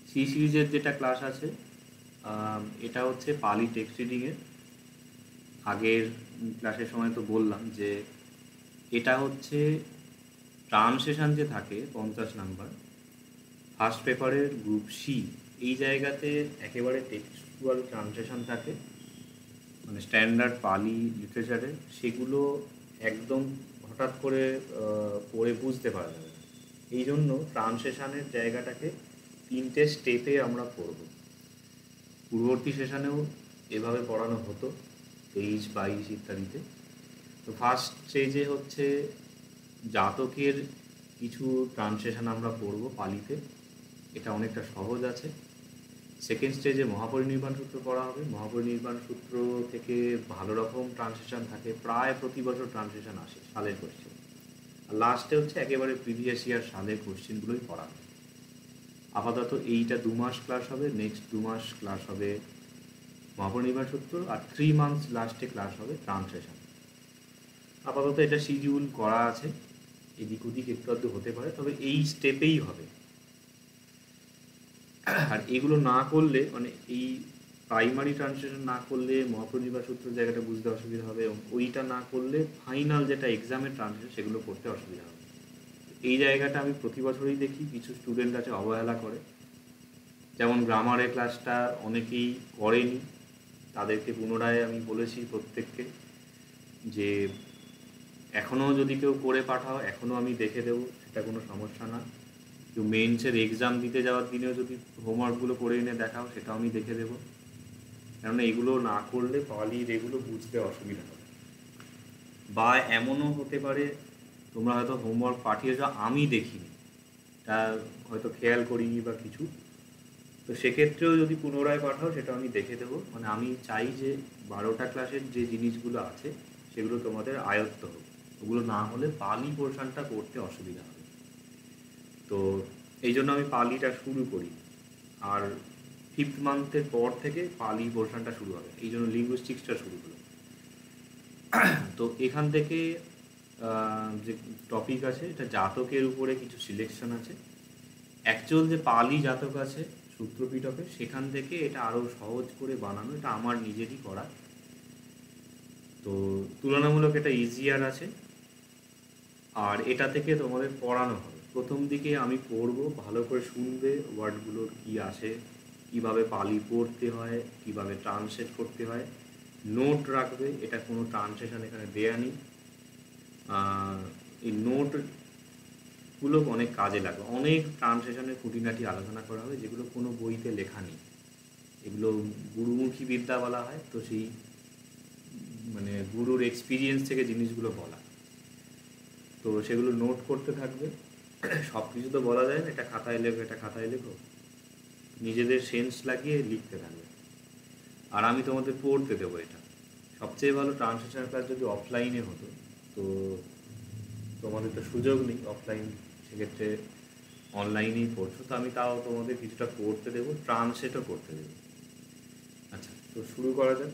C সিরিজের যেটা class আছে এটা হচ্ছে পালি টেক্সট রিডিংয়ের। আগের ক্লাসের সময় তো বললাম যে এটা হচ্ছে ট্রান্সলেশন যে থাকে 50 নাম্বার, ফার্স্ট পেপারের গ্রুপ সি, এই জায়গাতে একেবারে টেক্সচুয়াল ট্রান্সলেশন থাকে, মানে স্ট্যান্ডার্ড পালি লিটারেচারে। সেগুলো একদম হঠাৎ করে পড়ে বুঝতে পারা যাবে না। এই জন্য ট্রান্সলেশনের জায়গাটাকে 3টে স্টেপে আমরা পড়ব। পূর্ববর্তী সেশনেও এভাবে পড়ানো হতো 23, 22 ইত্যাদিতে। তো ফার্স্ট স্টেজে হচ্ছে জাতকের কিছু ট্রান্সলেশন আমরা পড়ব পালিতে, এটা অনেকটা সহজ আছে। সেকেন্ড স্টেজে মহাপরিনির্বাণ সূত্র পড়া হবে। মহাপরিনির্বাণ সূত্র থেকে ভালো রকম ট্রান্সলেশন থাকে, প্রায় প্রতি বছর ট্রান্সলেশন আসে, সালের কোশ্চেন। আর লাস্টে হচ্ছে একেবারে প্রিভিয়াস ইয়ার সালের কোশ্চেনগুলোই পড়া হবে। আপাতত এইটা 2 মাস ক্লাস হবে, নেক্সট 2 মাস ক্লাস হবে মহাপরিনির্বাণ সূত্র, আর 3 মান্থস লাস্টে ক্লাস হবে ট্রান্সলেশন। আপাতত এটা শিডিউল করা আছে, এদিক ওদিক একটু আধটু হতে পারে, তবে এই স্টেপেই হবে। আর এগুলো না করলে, মানে এই প্রাইমারি ট্রান্সলেশন না করলে মহাপরিনির্বাণ সূত্র জায়গাটা বুঝতে অসুবিধা হবে, এবং ওইটা না করলে ফাইনাল যেটা এক্সামের ট্রান্সলেশন সেগুলো করতে অসুবিধা হবে। এই জায়গাটা আমি প্রতি বছরই দেখি কিছু স্টুডেন্ট আছে অবহেলা করে। যেমন গ্রামারের ক্লাসটা অনেকেই করেনি, তাদেরকে পুনরায় আমি বলেছি প্রত্যেককে যে এখনও যদি কেউ করে পাঠাও এখনও আমি দেখে দেবো, সেটা কোনো সমস্যা না। কেউ মেন্সের এক্সাম দিতে যাওয়ার দিনেও যদি হোমওয়ার্কগুলো করে এনে দেখাও সেটাও আমি দেখে দেবো, কেননা এগুলো না করলে পালির এগুলো বুঝতে অসুবিধা হবে। বা এমনও হতে পারে তোমরা হয়তো হোমওয়ার্ক পাঠিয়েছ আমি দেখিনি, তা হয়তো খেয়াল করিনি বা কিছু, তো সেক্ষেত্রেও যদি পুনরায় পাঠাও সেটা আমি দেখে দেবো। মানে আমি চাই যে 12টা ক্লাসের যে জিনিসগুলো আছে সেগুলো তোমাদের আয়ত্ত হোক, ওগুলো না হলে পালি পোর্শনটা করতে অসুবিধা হবে। তো এই জন্য আমি পালিটা শুরু করি, আর 5th মান্থের পর থেকে পালি পোর্শনটা শুরু হবে, এই জন্য লিঙ্গুইস্টিক্সটা শুরু হলো। তো এখান থেকে যে টপিক আছে এটা জাতকের উপরে কিছু সিলেকশন আছে। অ্যাকচুয়াল যে পালি জাতক আছে সূত্রপিটকে, সেখান থেকে এটা আরও সহজ করে বানানো, এটা আমার নিজেরই করা। তো তুলনামূলক এটা ইজিয়ার আছে, আর এটা থেকে তোমাদের পড়ানো হবে। প্রথম দিকে আমি পড়বো, ভালো করে শুনবে ওয়ার্ডগুলোর কী আসে, কীভাবে পালি পড়তে হয়, কীভাবে ট্রান্সলেট করতে হয়, নোট রাখবে। এটা কোনো ট্রান্সলেশন এখানে দেয়া নেই। এই নোটগুলো অনেক কাজে লাগবে। অনেক ট্রান্সলেশনের খুঁটিনাটি আলোচনা করা হবে যেগুলো কোনো বইতে লেখা নেই, এগুলো গুরুমুখী বিদ্যা বলা হয়। তো সেই মানে গুরুর এক্সপিরিয়েন্স থেকে জিনিসগুলো বলা, তো সেগুলো নোট করতে থাকবে। সব কিছু তো বলা যায় না, এটা খাতায় লেখো, এটা খাতায় লেখো, নিজেদের সেন্স লাগিয়ে লিখতে থাকবে, আর আমি তোমাদের পড়তে দেবো। এটা সবচেয়ে ভালো ট্রান্সলেশন ক্লাস যদি অফলাইনে হতো, তো তোমাদের তো সুযোগ নেই অফলাইন, সেক্ষেত্রে অনলাইনেই পড়ছো, তো আমি তাও তোমাদের কিছুটা পড়তে দেবো, ট্রান্সলেটও করতে দেবো। আচ্ছা, তো শুরু করা যাক।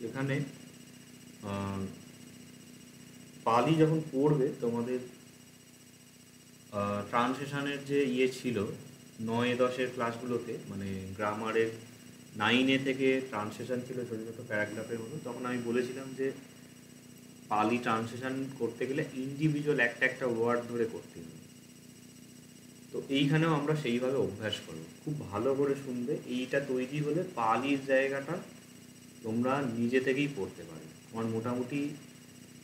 এখানে পালি যখন পড়বে তোমাদের ট্রান্সলেশনের যে ছিল 9-10-এর ক্লাসগুলোতে, মানে গ্রামারের 9-এ থেকে ট্রান্সলেশন ছিল ছোটো ছোটো প্যারাগ্রাফের মতো, তখন আমি বলেছিলাম যে পালি ট্রান্সলেশন করতে গেলে ইন্ডিভিজুয়াল একটা একটা ওয়ার্ড ধরে করতে হবে। তো এইখানেও আমরা সেইভাবে অভ্যাস করব, খুব ভালো করে শুনবে। এইটা তৈরি হলে পালির জায়গাটা তোমরা নিজে থেকেই পড়তে পারবে। আমার মোটামুটি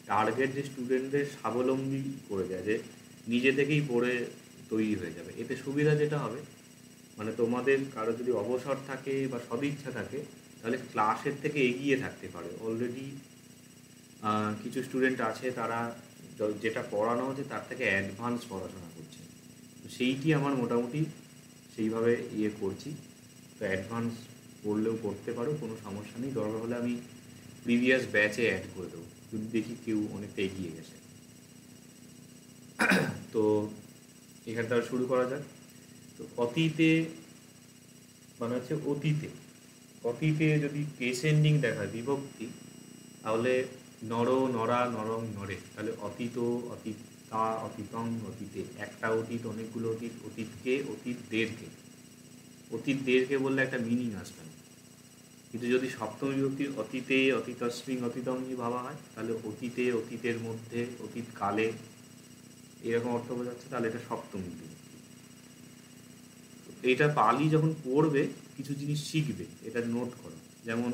টার্গেট যে স্টুডেন্টদের স্বাবলম্বী করে দেয়, যে নিজে থেকেই পড়ে তৈরি হয়ে যাবে। এতে সুবিধা যেটা হবে, মানে তোমাদের কারো যদি অবসর থাকে বা সদিচ্ছা থাকে, তাহলে ক্লাসের থেকে এগিয়ে থাকতে পারে। অলরেডি কিছু স্টুডেন্ট আছে তারা যেটা পড়ানো হচ্ছে তার থেকে অ্যাডভান্স পড়াশোনা করছে, তো সেইটি আমার মোটামুটি সেইভাবে করছি। তো অ্যাডভান্স পড়লেও করতে পারো, কোনো সমস্যা নেই। দরকার হলে আমি প্রিভিয়াস ব্যাচে অ্যাড করে দেবো যদি দেখি কেউ অনেকটা এগিয়ে গেছে। তো এখানটা শুরু করা যাক। তো অতীতে মানে হচ্ছে অতীতে, অতীতে যদি কেস এন্ডিং দেখায় বিভক্তি, তাহলে নর, নরা, নরং, নরে, তাহলে অতীত, অতীতা, অতীতং, অতীতে। একটা অতীত, অনেকগুলো অতীত, অতীতকে, অতীতদেরকে। অতীত দেরকে বললে একটা মিনিং আসবে না, কিন্তু যদি সপ্তমী বিভক্তির অতীতে, অতীতস্মিং, অতীতম ভাবা হয়, তাহলে অতীতে, অতীতের মধ্যে, অতীত কালে এরকম অর্থ বোঝাচ্ছে, তাহলে এটা সপ্তমী বিভক্তি। এটা পালি যখন পড়বে কিছু জিনিস শিখবে, এটা নোট করো। যেমন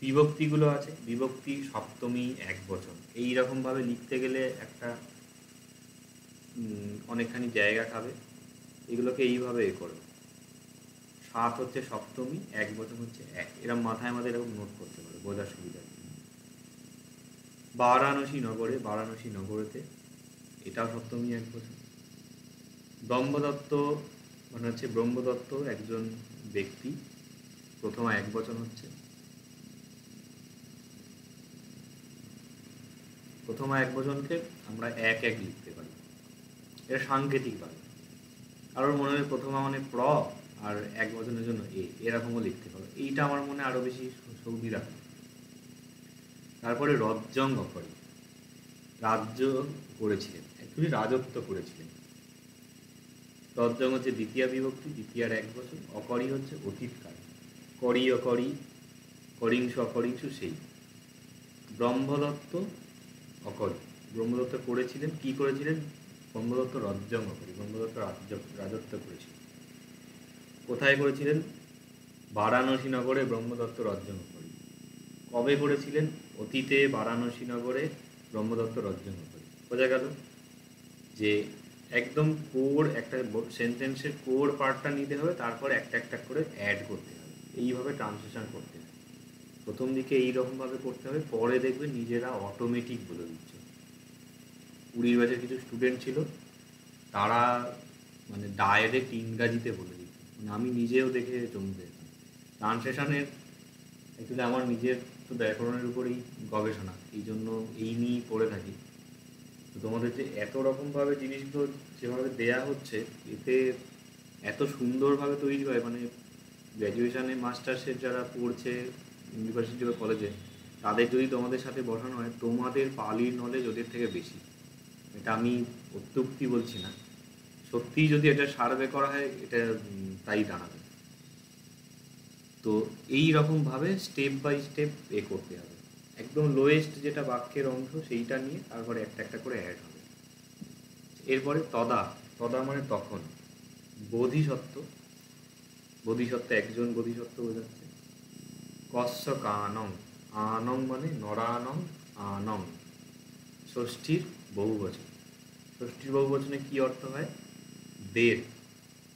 বিভক্তিগুলো আছে, বিভক্তি সপ্তমী এক বচন, এইরকমভাবে লিখতে গেলে একটা অনেকখানি জায়গা খাবে। এগুলোকে এইভাবে করো, সাত হচ্ছে সপ্তমী, এক বচন হচ্ছে এক, এরকম মাথায় আমাদের এরকম নোট করতে পারে বোঝার সুবিধা। বারাণসী নগরে, বারাণসী নগরেতে, এটাও সপ্তমী এক বচন। ব্রহ্মদত্ত মানে হচ্ছে ব্রহ্মদত্ত একজন ব্যক্তি, প্রথম এক বচন হচ্ছে, প্রথম এক বচনকে আমরা এক এক লিখতে পারি, এটা সাংকেতিক ভাবে। কারোর মনে হয় প্রথমা মানে প্র আর এক বচনের জন্য এরকমও লিখতে পারো, এইটা আমার মনে আরো বেশি সুবিধা। তারপরে রজ্জং অকরি, রাজ্য করেছিলেন, অ্যাকচুয়ালি রাজত্ব করেছিলেন। রজ্জং হচ্ছে দ্বিতীয় বিভক্তি, দ্বিতীয়ার এক বচন। অকরি হচ্ছে অতীতকাল, করি অকরি, করিংসু অকরিংসু সেই। ব্রহ্মদত্ত অকরি, ব্রহ্মদত্ত করেছিলেন, কি করেছিলেন? ব্রহ্মদত্ত রজ্জং অকরি, ব্রহ্মদত্ত রাজত্ব করেছিলেন। কোথায় করেছিলেন? বারাণসী নগরে ব্রহ্মদত্ত রজ্জং অকরি। কবে করেছিলেন? অতীতে বারাণসী নগরে ব্রহ্মদত্ত রজ্জং অকরি। বোঝা গেল যে একদম কোর একটা সেন্টেন্সের কোর পার্টটা নিতে হবে, তারপর একটা একটা করে অ্যাড করতে হবে, এইভাবে ট্রান্সলেশন করতে হবে। প্রথম দিকে এইরকমভাবে করতে হবে, পরে দেখবে নিজেরা অটোমেটিক বলে দিচ্ছে। কুড়ির ব্যাচের কিছু স্টুডেন্ট ছিল, তারা মানে ডাইরেক্ট ইংরাজিতে বলে দিত, মানে আমি নিজেও দেখে জমতে যেতাম। ট্রান্সলেশনের অ্যাকচুয়ালি আমার নিজের তো ব্যাকরণের উপরেই গবেষণা, এই জন্য এই নিয়েই পড়ে থাকি। তো তোমাদের যে এত রকমভাবে জিনিসগুলো যেভাবে দেয়া হচ্ছে, এতে এত সুন্দরভাবে তৈরি হয়, মানে গ্র্যাজুয়েশানে মাস্টার্সের যারা পড়ছে ইউনিভার্সিটি বা কলেজে, তাদের যদি তোমাদের সাথে বসানো হয়, তোমাদের পালির নলেজ ওদের থেকে বেশি। এটা আমি অত্যুক্তি বলছি না, সত্যিই যদি এটা সার্ভে করা হয় এটা তাই দাঁড়াবে। তো এই রকমভাবে স্টেপ বাই স্টেপ করতে হবে, একদম লোয়েস্ট যেটা বাক্যের অংশ সেইটা নিয়ে তারপরে একটা একটা করে অ্যাড হবে। এরপরে তদা, তদা মানে তখন। বোধিসত্ত্ব, বোধিসত্ত্ব একজন বোধিসত্ত্ব বোঝাচ্ছে। কস্য কানং, আনং মানে নরানং, আনং ষষ্ঠীর বহুবচন। ষষ্ঠীর বহুবচনে কি অর্থ হয়? দের।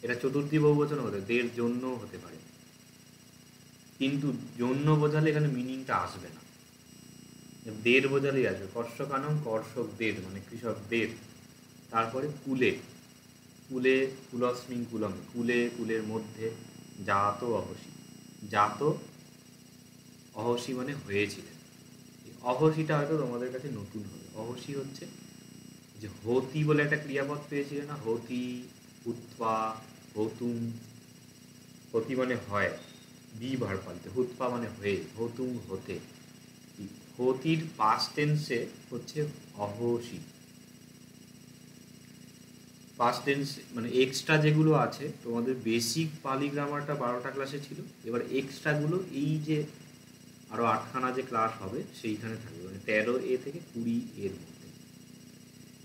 এটা চতুর্থী বহুবচন হতে, দের জন্যও হতে পারে, কিন্তু জন্য বোঝালে এখানে মিনিংটা আসবে না, দের বোঝালেই আসবে। কর্ষকানং, কর্ষকদের মানে কৃষকদের। তারপরে কুলে, কুলে কুলস্মিং কুলম, কুলে কুলের মধ্যে। জাত অহসি, জাত অহসি মানে হয়েছিলেন। অহসিটা হয়তো তোমাদের কাছে নতুন হবে। অহসি হচ্ছে যে হতি বলে একটা ক্রিয়াপদ পেয়েছিলে না, হতি, হুৎপা, হতুম। হতি মানে হয়, বি ভার পাল্টে, হুৎপা মানে হয়ে, হতুম হতে। হতির পাস্ট টেন্সে হচ্ছে অহসি। পাস্ট টেন্স মানে এক্সট্রা যেগুলো আছে, তোমাদের বেসিক পালি গ্রামারটা 12টা ক্লাসে ছিল, এবার এক্সট্রাগুলো এই যে আরও 8খানা যে ক্লাস হবে সেইখানে থাকবে, মানে 13A থেকে 20 এর মধ্যে।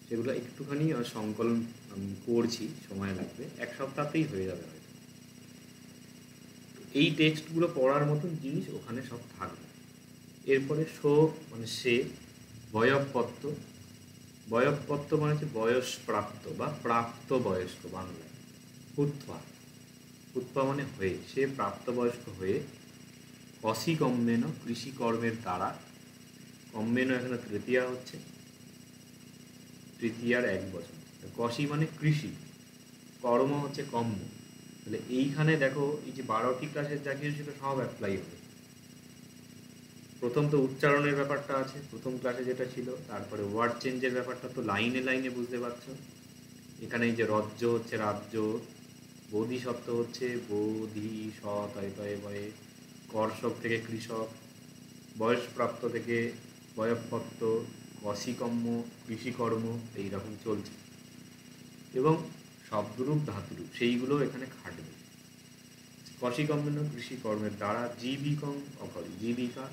সেগুলো একটুখানি সংকলন আমি করছি, সময় লাগবে, এক সপ্তাহতেই হয়ে যাবে হয়তো। এই টেক্সটগুলো পড়ার মতন জিনিস ওখানে সব থাকবে। এরপরে শো মানে সে, বয়ঃপত্য, বয়ঃপত্য মানে হচ্ছে বয়সপ্রাপ্ত বা প্রাপ্ত বয়স্ক বাংলায়। হুৎপা, হুৎপা মানে হয়ে, সে প্রাপ্তবয়স্ক হয়ে। কষি কম্মেন, কৃষিকর্মের দ্বারা। কম্মেন এখানে তৃতীয়া হচ্ছে, তৃতীয়ার এক বছর। কষি মানে কৃষি, কর্ম হচ্ছে কম্ম। তাহলে এইখানে দেখো এই যে 12টি ক্লাসের যা কিছু সেটা সব অ্যাপ্লাই হবে। প্রথম তো উচ্চারণের ব্যাপারটা আছে প্রথম ক্লাসে যেটা ছিল, তারপরে ওয়ার্ড চেঞ্জের ব্যাপারটা তো লাইনে লাইনে বুঝতে পারছো। এখানে এই যে রজ্জ হচ্ছে রাজ্য, বোধিসত্ত্ব হচ্ছে বোধি সয়ে বয়ে, কর্ষক থেকে কৃষক, বয়সপ্রাপ্ত থেকে বয়ঃপত্য, কষিকর্ম, কৃষিকর্ম, এইরকম চলছে। এবং শব্দরূপ ধাতুরূপ সেইগুলো এখানে খাটবে। কশিকম্বিন কৃষি কর্মের দ্বারা জীবিকং অকরি, জীবিকা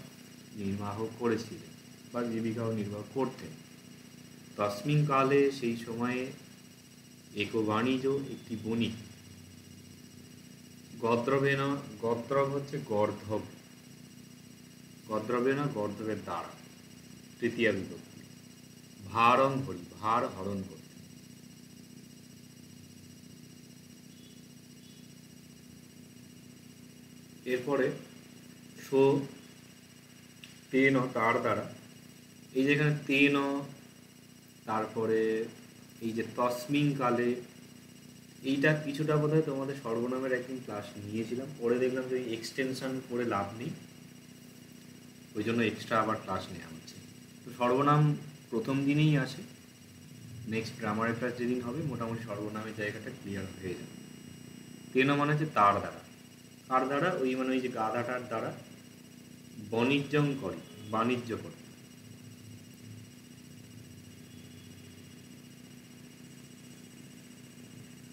নির্বাহ করেছিলেন বা জীবিকাও নির্বাহ করতেন। তস্মিন কালে সেই সময়ে এক বাণিজ্য একটি বণিক গদ্রবেন, গদ্রব হচ্ছে গর্ধব, গদ্রবেন গর্ধবের দ্বারা তৃতীয়া বিভক্তি, ভারং হরি ভার হরণ করতেন। এরপরে সো তেন তার দ্বারা, এই যেখানে তেন, তারপরে এই যে তস্মিন কালে, এইটা কিছুটা বোধহয় তোমাদের সর্বনামের একদিন ক্লাস নিয়েছিলাম, পরে দেখলাম যে এক্সটেনশন করে লাভ নেই, ওই জন্য এক্সট্রা আবার ক্লাস নেওয়া হচ্ছে। তো সর্বনাম প্রথম দিনেই আসে, নেক্সট গ্রামারের ক্লাস যেদিন হবে মোটামুটি সর্বনামের জায়গাটা ক্লিয়ার হয়ে যাবে। তেন মানে হচ্ছে তার দ্বারা, কার দ্বারা, ওই মানে ওই যে গাধাটার দ্বারা বাণিজ্যং করে, বাণিজ্য করে।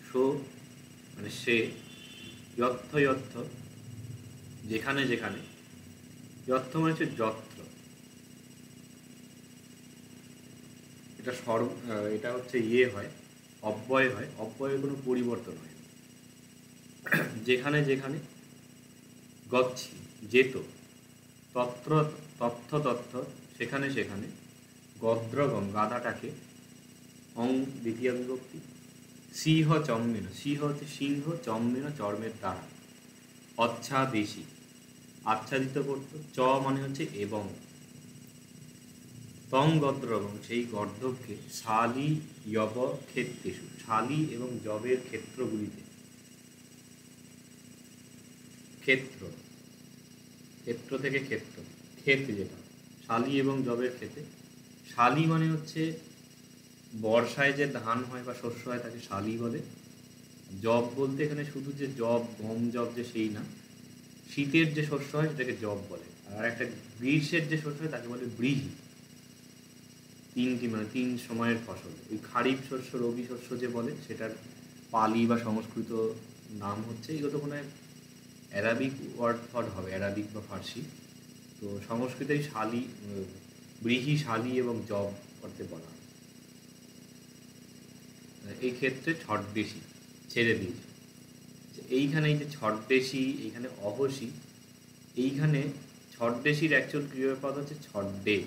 সো মানে সে, যথ যথ যেখানে যেখানে, যথ মানে হচ্ছে যত্র, এটা এটা হচ্ছে ইয়ে হয়, অব্যয় হয়, অব্যয়ের কোনো পরিবর্তন হয়। যেখানে যেখানে, গচ্ছি যেত, তত্র তথ্য তথ্য সেখানে সেখানে, গদ্রগম গাধাটাকে, অং দ্বিতীয় বিভক্তি, সিংহ চম্মেন, সিংহ হচ্ছে সিংহ, চম্মেন চর্মের দ্বারা, অচ্ছাদেশী আচ্ছাদিত করত, চ মানে হচ্ছে এবং, তং গদ্রগম সেই গর্ধবকে, শালি যব ক্ষেত্রেষু শালি এবং যবের ক্ষেত্রগুলিতে, ক্ষেত্র ক্ষেত্র থেকে ক্ষেত্র, ক্ষেত যেটা শালি এবং যবের ক্ষেতে, শালি মানে হচ্ছে বর্ষায় যে ধান হয় বা শস্য হয় তাকে শালি বলে। জব বলতে এখানে শুধু যে জব গম জব যে সেই না, শীতের যে শস্য হয় সেটাকে জব বলে, আর একটা গ্রীষ্মের যে শস্য হয় তাকে বলে ব্রীহি। তিনটি মানে তিন সময়ের ফসল। ওই খারিফ শস্য রবি শস্য যে বলে সেটার পালি বা সংস্কৃত নাম হচ্ছে, এগুলো তো কোনো অ্যারাবিক ওয়ার্ড ফর্ড হবে, অ্যারাবিক বা ফার্সি। তো সংস্কৃতেই শালি, ব্রীহি শালি এবং জব করতে বলা হয়। এই ক্ষেত্রে ছদ্মেশী ছেড়ে দিয়েছে। এইখানে এই যে ছদ্মেশী, এইখানে অহসী, এইখানে ছদ্মেশীর অ্যাকচুয়াল ক্রিয়াপদ হচ্ছে ছদ্মে,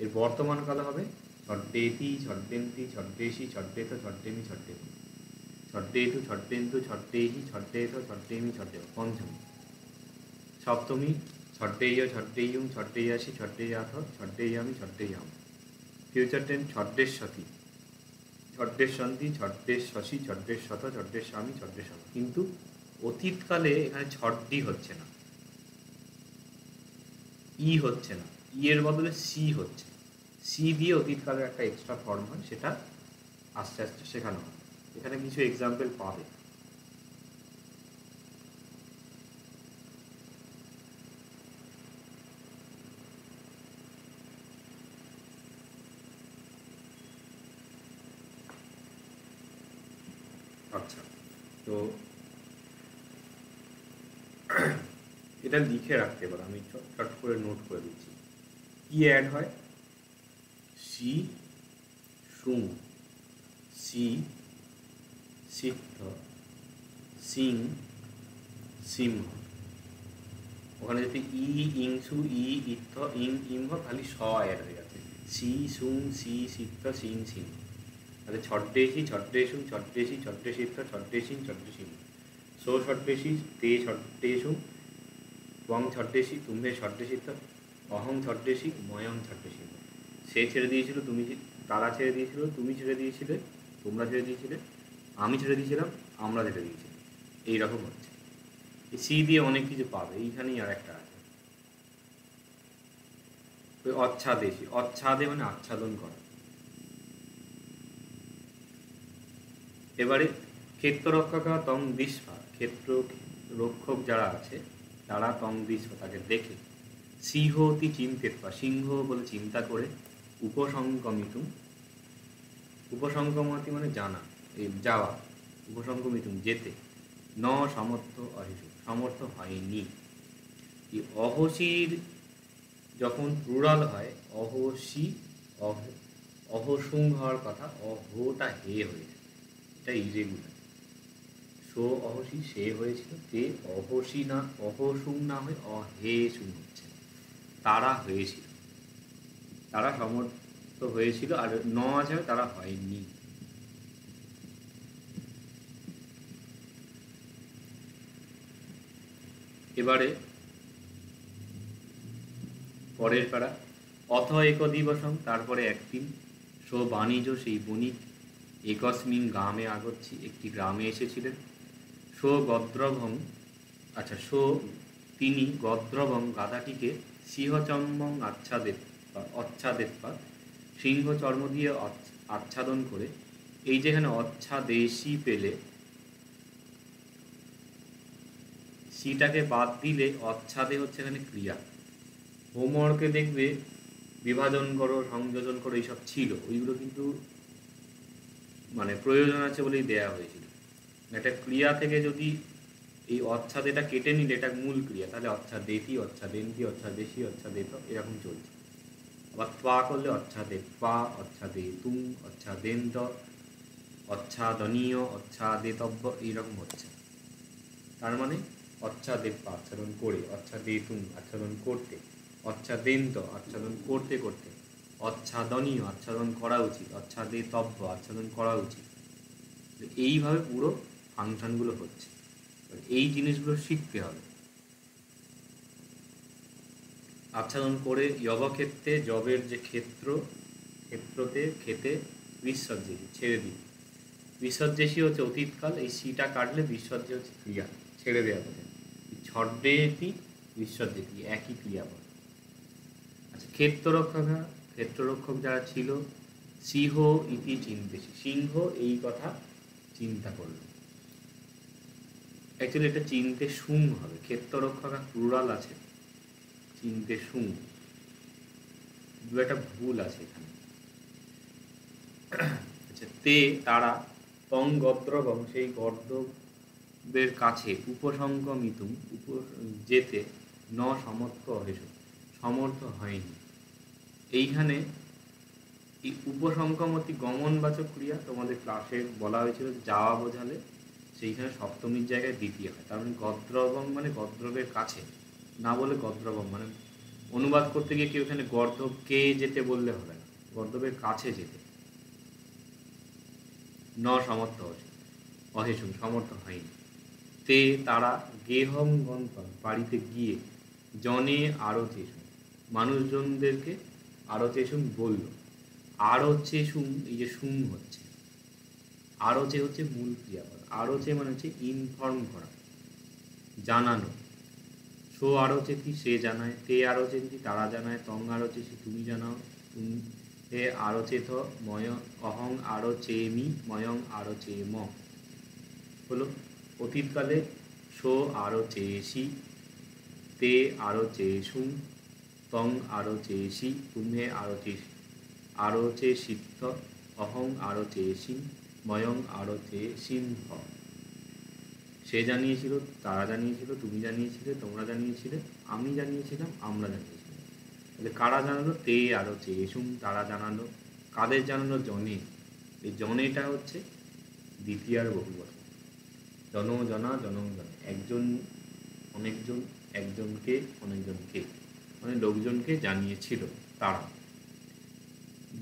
এর বর্তমান কালে হবে ছদ্মেতি, ছদ্মেন্তি, ছদ্মেশী, ছদ্মেত, ছদ্মেমি, ছদ্মেতি, ছদ্মেতু, ছদ্মেন্তু, ছদ্মেহি, ছদ্মেত, ছদ্মেমি, ছদ্মেম পঞ্চমী। সপ্তমী ছদ্মেয়, ছদ্মেয়ুং, ছদ্মেয়াসি, ছদ্মেয়াথ, ছদ্মেয়ামি, ছদ্মেয়াম। Future tense ছদ্মেশ্বতী, ছদ্মেশ্বন্তী, ছদ্মেশ্বসী, ছদ্মেশ্বত, ছদ্মেস্বামী, ছদ্মেশ্বম। কিন্তু অতীতকালে এখানে ছদ্দি হচ্ছে না, ই হচ্ছে না, ই এর বদলে সি হচ্ছে। সি দিয়ে অতীতকালের একটা এক্সট্রা ফর্ম হয়, সেটা আস্তে আস্তে শেখানো হয়। এখানে কিছু এক্সাম্পল পাবে। আচ্ছা, তো এটা লিখে রাখতে পারো, আমি চট করে নোট করে দিচ্ছি। কি অ্যাড হয়? সি সুং, সি সিদ্ধ, সিং সিংহ। ওখানে যদি ই ইংসু ই ইত্থ ইং ইংহ খালি স অ্যাড হয়ে গেছে, সি সুং সি সিদ্ধ সিং সিংহ। তাহলে ছদ্মেশী, ছদ্মেশুং, ছদ্মেশী, ছদ্মেশিত্থ, ছদ্মেশিং, ছদ্মেশিং। সো ছদ্মেশী, তে ছদ্মেশুং, ত্বং ছদ্মেশী, তুম্ভে ছদ্মেশিত্থ, অহং ছদ্মেশী, ময়ং ছদ্মেশী। সে ছেড়ে দিয়েছিল, তুমি, তারা ছেড়ে দিয়েছিল, তুমি ছেড়ে দিয়েছিলে, তোমরা ছেড়ে দিয়েছিলে, আমি ছেড়ে দিয়েছিলাম, আমরা ছেড়ে দিয়েছিলাম। এইরকম হচ্ছে। এই সি দিয়ে অনেক কিছু পাবে। এইখানেই আর একটা আছে, ওই অচ্ছাদেশী, অচ্ছাদে মানে আচ্ছাদন করা। এবারে ক্ষেত্ররক্ষকা তং দিশা, ক্ষেত্র রক্ষক যারা আছে তারা তং দিশা তাকে দেখে, সিংহতি চিন্তিত বা সিংহ বলে চিন্তা করে, উপসংগমিতুম উপসংগমতি মানে জানা, এই যাওয়া, উপসংগমিতুম যেতে, ন সমর্থ অহিষু সমর্থ হয়নি। এই অহসির যখন প্লুরাল হয়, অহসি অহসুং হওয়ার কথা, অহটা হে হয়েছে, এটা ইরেগুলার। সো অহসি সে হয়েছিল, তে অহসি না অহসুং না হয়ে অহে সুং হচ্ছে, তারা হয়েছিল, তারা সমর্থ হয়েছিল। আর ন আছে তারা হয়নি। এবারে পরের পাড়া, অথ এক দিবসম, তারপরে একদিন, সো বাণিজ্য সেই বণিক, একস্মিন গ্রামে আগচ্ছি, একটি গ্রামে এসেছিলেন। সো গদ্রভং, আচ্ছা সো তিনি গদ্রভং গাধাটিকে সিংহচর্মং আচ্ছাদেত সিংহ চর্ম দিয়ে আচ্ছাদন করে, এই যেখানে অচ্ছাদেশি পেলে, সিটাকে বাদ দিলে অচ্ছাদে হচ্ছে এখানে ক্রিয়া। হোমওয়ার্কে দেখবে বিভাজন করো, সংযোজন করো, এইসব ছিল, ওইগুলো কিন্তু মানে প্রয়োজন আছে বলেই দেয়া হয়েছিল। একটা ক্রিয়া থেকে যদি এই অচ্ছাদেটা কেটে নিলে এটা মূল ক্রিয়া, তাহলে অচ্ছাদেতি, অচ্ছাদেন্তি, অচ্ছাদেশি, অচ্ছাদেত এরকম চলছে। আবার ত্বা করলে অচ্ছাদে ত্বা, অচ্ছাদেতুং, অচ্ছাদেন্ত, অচ্ছাদনীয়, অচ্ছাদেতব্য এইরকম হচ্ছে। তার মানে অচ্ছাদেত্বা আচ্ছাদন করে, অচ্ছাদেতুং আচ্ছাদন করতে, অচ্ছাদেন্ত আচ্ছাদন করতে করতে, অচ্ছাদনীয় আচ্ছাদন করা উচিত, অচ্ছাদেতব্য আচ্ছাদন করা উচিত। এইভাবে পুরো ফাংশনগুলো হচ্ছে। এই জিনিসগুলো শিখতে হবে। আচ্ছাদন করে যবক্ষেত্রে, জবের যে ক্ষেত্র, ক্ষেত্রতে খেতে, বিসর্জেসি ছেড়ে দিই। বিসর্জেসি হচ্ছে অতীতকাল, এই সিটা কাটলে বিসর্জ হচ্ছে ক্রিয়া, ছেড়ে দেওয়া বোঝে। ছড্ডেতি বিসর্জেতি একই ক্রিয়াপদ। আচ্ছা ক্ষেত্ররক্ষক যারা ছিল, সিংহ ইতি চিন্তেছি, সিংহ এই কথা চিন্তা করল। অ্যাকচুয়ালি এটা চিনতে সুং হবে, ক্ষেত্ররক্ষক প্লুরাল আছে, চিনতে সুং, দু একটা ভুল আছে এখানে। আচ্ছা তে তারা, তং গদ্রবং সেই গর্দবের কাছে, উপসংগমিতুম যেতে, ন সমর্থ অহেসু সমর্থ হয়নি। এইখানে এই উপসংগমতি গমনবাচক ক্রিয়া তোমাদের ক্লাসে বলা হয়েছিল, যাওয়া বোঝালে সেইখানে সপ্তমীর জায়গায় দ্বিতীয় হয়। তার মানে গদ্রবং মানে গদ্রবের কাছে, না বলে গদ্রবং মানে অনুবাদ করতে গিয়ে কেউ এখানে গর্ধবকে যেতে বললে হবে না, গর্ধবের কাছে যেতে। ন সমর্থ অহেসুম সমর্থ হয়নি। তে তারা গেহং গন্তন বাড়িতে গিয়ে, জনে আরো চেসুম মানুষজনদেরকে আরো চেসুম বলল। আরো চেসুম এই যে সুম হচ্ছে, আরো চে হচ্ছে মূল ক্রিয়াপদ, আরো চে মানে হচ্ছে ইনফর্ম করা, জানানো। সো আরো চেতি সে জানায়, তে আরো চেতি তারা জানায়, তং আরো চেতি তুমি জানাও, তুমি তে আরো চেত ময় অহং আরো চেমি ময়ং আরো চেম হলো অতীতকালে। সো আরো চেয়েছি, তে আরো চেয়েছুম, তং আরো চেয়েছি, তুমে আরো চেয়েছি, আরো চেয়েছিত, অহং আরো চেয়েছি, ময়ং আরো চেয়েছিম। সে জানিয়েছিল, তারা জানিয়েছিল, তুমি জানিয়েছিলে, তোমরা জানিয়েছিলে, আমি জানিয়েছিলাম, আমরা জানিয়েছিলাম। তাহলে কারা জানালো? তে আরো চেয়েছুম, তারা জানালো। কাদের জানালো? জনে। এই জনেটা হচ্ছে দ্বিতীয়ার বহুবচন, জন জনা জনং জন, একজন অনেকজন, একজনকে অনেকজনকে, মানে লোকজনকে জানিয়েছিল তারা।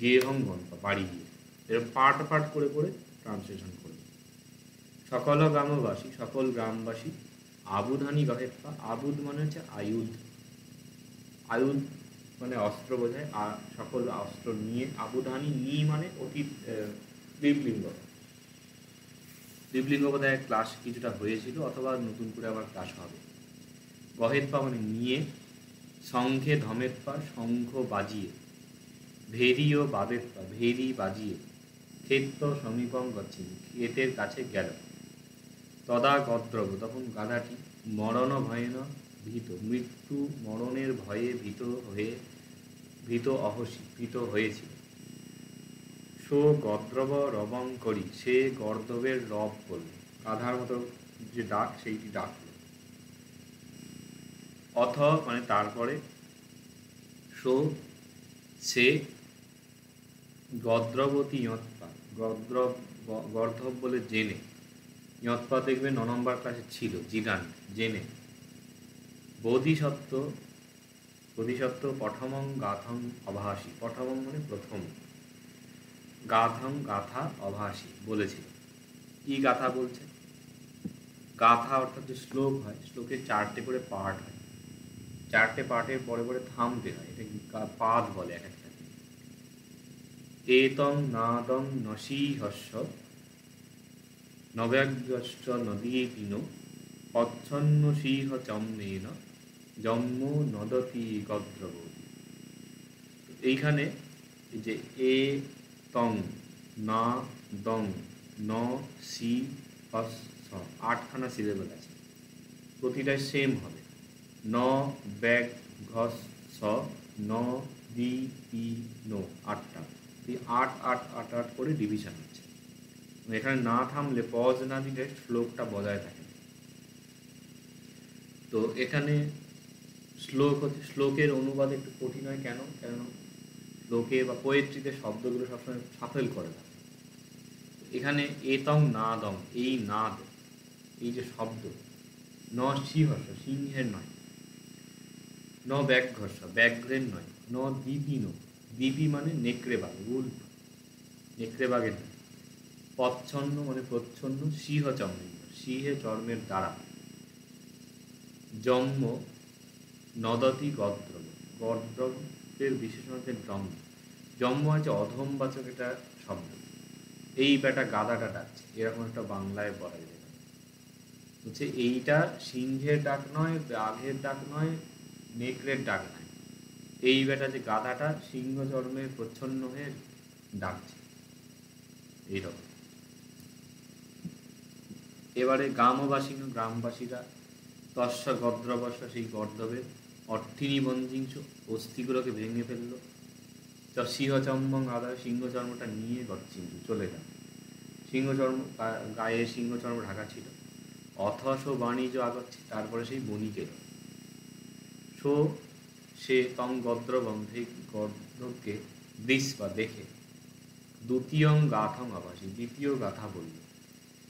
গেহং গন্ত বাড়ি গিয়ে, এরকম পাঠ পাঠ করে করে ট্রান্সলেশন করবে। সকল গ্রামবাসী সকল গ্রামবাসী, আবুধানি গহেপ্পা, আবুদ মানে হচ্ছে আয়ুধ, আয়ুধ মানে অস্ত্র বোঝায়, আর সকল অস্ত্র নিয়ে, আবুধানি নি মানে অতীত লিঙ্গ, লিঙ্গ বোধহয় ক্লাস কিছুটা হয়েছিল, অথবা নতুন করে আবার ক্লাস হবে। গহেৎপা মানে নিয়ে, শঙ্খে ধমেৎপা শঙ্খ বাজিয়ে, ভেরি ও বাদেৎপা ভেরি বাজিয়ে, ক্ষেত্র সমীপম গচ্ছি ক্ষেতের কাছে গেল। তদা গদ্রব তখন গাধাটি, মরণ ভয়েন ভীত মৃত্যু মরণের ভয়ে ভীত অহসি ভীত হয়েছিল। সো গদ্রব রবং করি, সে গর্দবের রব করল, গাধার মতো যে ডাক সেইটি ডাকলো। অথ মানে তারপরে, সো সে গদ্রবতী ইয়ৎপা, গদ্রব গর্ধব বলে জেনে, ইয়ৎপা দেখবে 9 নম্বর ক্লাসে ছিল, জিগান জেনে, বোধিসত্ত্ব বোধিসত্ত্ব পঠমং গাথং অভাসী, পঠমং মানে প্রথম, গাথং গাথা অভাসী বলেছিল। কি গাথা বলছে? গাথা অর্থাৎ যে শ্লোক হয়, শ্লোকের 4টে করে পার্ট হয়, 4টে পার্টের পরে পরে থামতে হয়, এটা পাদ বলে এক একটা। এতং নাদং নসীহস্য নব্যাগ্যশ্চ নদীপিন পচ্ছন্ন সিংহ চম্মেন জম্ম নদতি গদ্রবতী। এইখানে যে এ তং না দং ন সি হস 8খানা সিলেবল আছে, প্রতিটা সেম হবে। ন ব্যাগ ঘস স ন দি পি নো, 8টা, 8 8 8 8 করে ডিভিশন হচ্ছে। এখানে না থামলে, পজ না দিলে শ্লোকটা বজায় থাকে। তো এখানে শ্লোক হচ্ছে, শ্লোকের অনুবাদ একটু কঠিন হয়। কেন? কেন শ্লোকে বা পোয়েট্রিতে শব্দগুলো সবসময় সাফেল করে না। এখানে এতং নাদং, এই নাদ, এই যে শব্দ, ন সিংহর্ষ, সিংহের নয়, ন ব্যাঘ্ঘর্ষ, ব্যাঘ্রের নয়, ন দ্বীপিন, দ্বীপি মানে নেকড়ে বাঘ, উল্ফ, নেকড়ে বাঘের নয়, পচ্ছন্ন মানে প্রচ্ছন্ন, সিংহ চর্মের, সিংহে চর্মের দ্বারা, জন্ম নদতি গদ্রব, গদ্রবের বিশেষণ হচ্ছে জন্ম, জন্ম হচ্ছে অধমবাচক একটা শব্দ। এই বেটা গাধাটা ডাকছে, এরকম একটা বাংলায় বলা যায় হচ্ছে, এইটা সিংহের ডাক নয়, বাঘের ডাক নয়, নেকড়ের ডাক নয়, এই বেটা যে গাধাটা সিংহ চর্মের প্রচ্ছন্ন হয়ে ডাকছে, এইরকম। এবারে গ্রামবাসীরা তস্য গদ্রবস্য, সেই গর্দবের অর্থিনী বঞ্জিংস, অস্থিগুলোকে ভেঙে ফেললো, সিংহচম্বং আদায়, সিংহ চর্মটা নিয়ে গচ্ছিন্তু চলে গেল, সিংহচর্ম গায়ে সিংহচর্ম ঢাকা ছিল। অথস বাণিজ্য আগচ্ছে, তারপরে সেই বণিক এলো। সো সে তং গদ্রবং, সেই গর্দবকে দৃশ বা দেখে, দ্বিতীয়ং গাথং আভাসী, দ্বিতীয় গাথা বলল।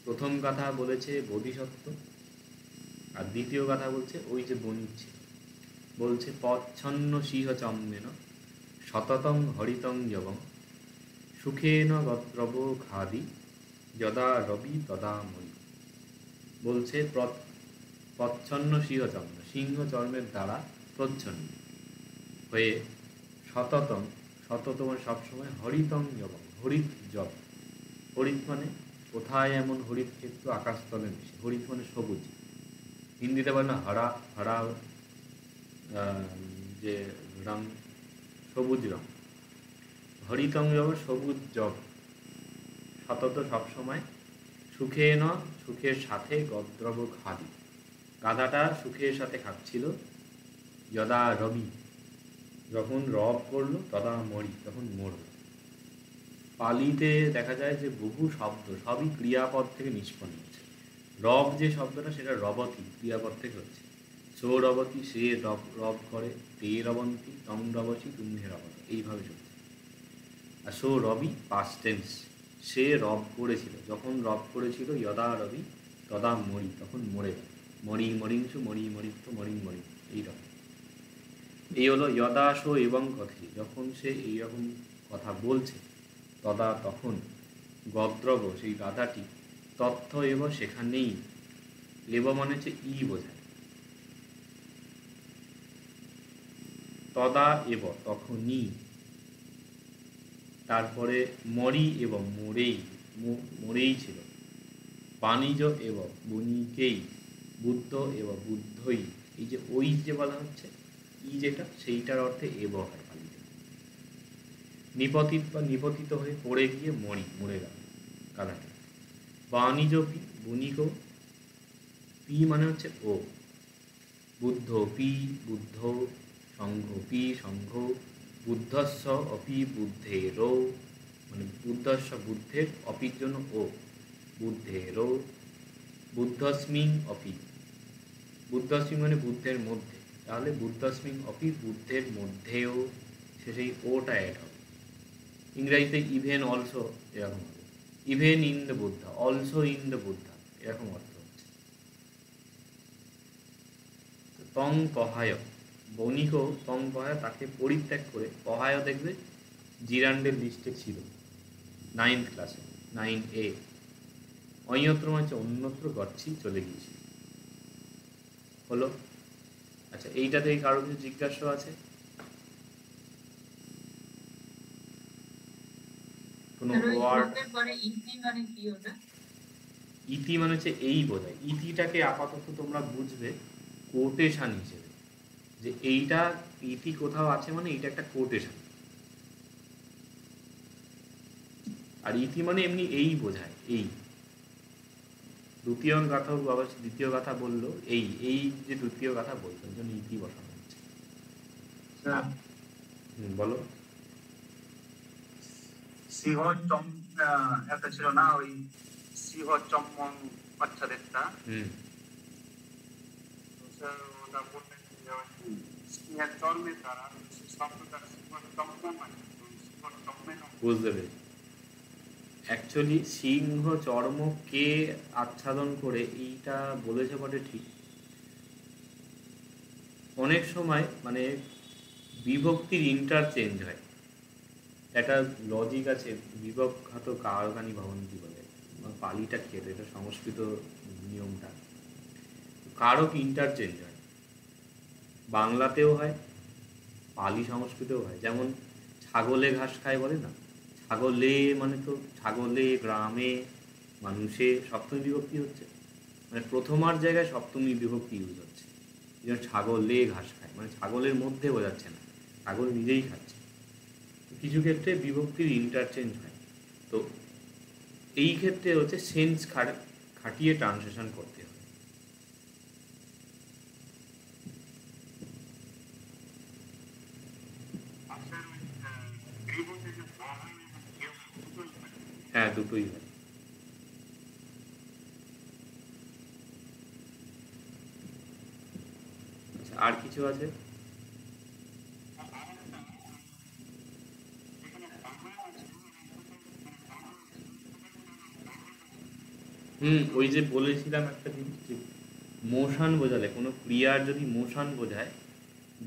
প্রথম গাথা বলেছে বোধিসত্ত্ব, আর দ্বিতীয় গাথা বলছে ওই যে বণিক ছিল, বলছে পচ্ছন্ন সিংহ চম্মেন সততং হরিতং যবং সুখেন গদ্রব খাদি যদা রবি তদা মই। বলছে প্রচ্ছন্ন সিংহ চর্ম, সিংহ চর্মের দ্বারা প্রচ্ছন্ন হয়ে, সততং, সতত মানে সবসময়, হরিতং যবং, হরিত জব, হরিত মানে কোথায় এমন হরিত ক্ষেত্র আকাশতলে মিশে, হরিত মানে সবুজ, হিন্দিতে বলে না হরা, হরা যে রং, সবুজ রং, হরিতং জব সবুজ জব, সতত সবসময়, সুখে ন সুখের সাথে, গদ্রব খাদি, গাধাটা সুখের সাথে খাচ্ছিল, যদা রবি যখন রব করলো, তদা মরি তখন মরল। পালিতে দেখা যায় যে বহু শব্দ সবই ক্রিয়াপদ থেকে নিষ্পন্ন হচ্ছে। রব যে শব্দটা, সেটা রবতী ক্রিয়াপদ থেকে হচ্ছে। সো রবতী, সে রব রব করে, তে রবন্তী, তং রবসী, তুমহে রবত, এইভাবে চলছে। আর সো রবি পাস্ট টেন্স, সে রব করেছিল, যখন রব করেছিল, যদা রবি তদা মরি, তখন মরে গেল, মরি মরিংসু, মরি মরিত্ব, মরিং মরি, এইরকম। এই হলো যদা সো এবং কথি, যখন সে এইরকম কথা বলছে, তদা তখন, গদ্রব সেই গাধাটি, তথ্য এব সেখানেই, এব মানে হচ্ছে ই বোঝায়, তদা এব তখনই, তারপরে মরি এবং মরেই ছিল, বাণিজ্য এবং বণিকেই, বুদ্ধ এবং বুদ্ধই, এই যে ওই যে বলা হচ্ছে ই যেটা, সেইটার অর্থে এব হয় পালিত, নিপতিত বা নিপতিত হয়ে পড়ে গিয়ে মরে গেল গাধাটা। বাণিজ্য পি, বণিক পি মানে হচ্ছে ও, বুদ্ধ পি বুদ্ধ, সংঘ পি সংঘ, বুদ্ধস্য অপি বুদ্ধেরও, মানে বুদ্ধস্য বুদ্ধের, অপির জন্য ও, বুদ্ধেরও, বুদ্ধস্মিং অপি, বুদ্ধস্মি মানে বুদ্ধের মধ্যে, তাহলে বুদ্ধস্মিং অপি বুদ্ধের মধ্যেও, শেষেই ওটা অ্যাড হবে। ইংরাজিতে ইভেন অলসো এরকম হবে, even in the Buddha, also in the Buddha, এরকম অর্থ হচ্ছে। তং পহায়, বণিকও তং পহায় তাকে পরিত্যাগ করে, পহায় দেখবে জিরান্ডের লিস্টে ছিল 9th ক্লাসে, 9A, অন্যত্র মানে অন্যত্র গচ্ছি চলে গিয়েছি, হলো। আচ্ছা, এইটা থেকে কারো কিছু জিজ্ঞাসা আছে? কোনো ওয়ার্ড? ইতি মানে হচ্ছে এই বোঝায়, ইতিটাকে আপাতত তোমরা বুঝবে কোটেশন হিসেবে, যে এইটা ইতি কোথাও আছে মানে এইটা একটা কোটেশন। আর ইতি মানে এমনি এই বোঝায়, এই দ্বিতীয় কথা, বাবা দ্বিতীয় কথা বললো, এই এই যে দ্বিতীয় কথা বলতো ওই জন্য ইতি বসানো হচ্ছে। বলো। সিংহ একটা ছিল না, ওই সিংহ চম্মন বাচ্চাদেরটা, ওটা বললেন যে সিংহের চর্মের দ্বারা শব্দটা সিংহ চম্মন মানে সিংহ চম্মেন, বুঝতে পেরেছি। অ্যাকচুয়ালি সিংহ চর্ম কে আচ্ছাদন করে এইটা বলেছে বটে ঠিক, অনেক সময় মানে বিভক্তির ইন্টারচেঞ্জ হয়, একটা লজিক আছে, বিভক্ত কারগানি ভবন্তি বলে, পালিটা খেতে, এটা সংস্কৃত নিয়মটা, কারক ইন্টারচেঞ্জ হয়, বাংলাতেও হয়, পালি সংস্কৃতেও হয়। যেমন ছাগলে ঘাস খায় বলে না, ছাগলে মানে তো ছাগলে, গ্রামে, মানুষে, সপ্তমী বিভক্তি হচ্ছে, মানে প্রথমার জায়গায় সপ্তমী বিভক্তি ইউজ হচ্ছে। যেমন ছাগলে ঘাস খায় মানে ছাগলের মধ্যে বোঝাচ্ছে না, ছাগল নিজেই খাচ্ছে। কিছু ক্ষেত্রে বিভক্তির ইন্টারচেঞ্জ হয়, তো এই ক্ষেত্রে হচ্ছে সেন্স খাটিয়ে ট্রান্সলেশন করতে হবে। হ্যাঁ, দুটোই হয়। আচ্ছা, আর কিছু আছে? ওই যে বলেছিলাম একটা জিনিস, মোশন বোঝালে, কোনো ক্রিয়ার যদি মোশন বোঝায়,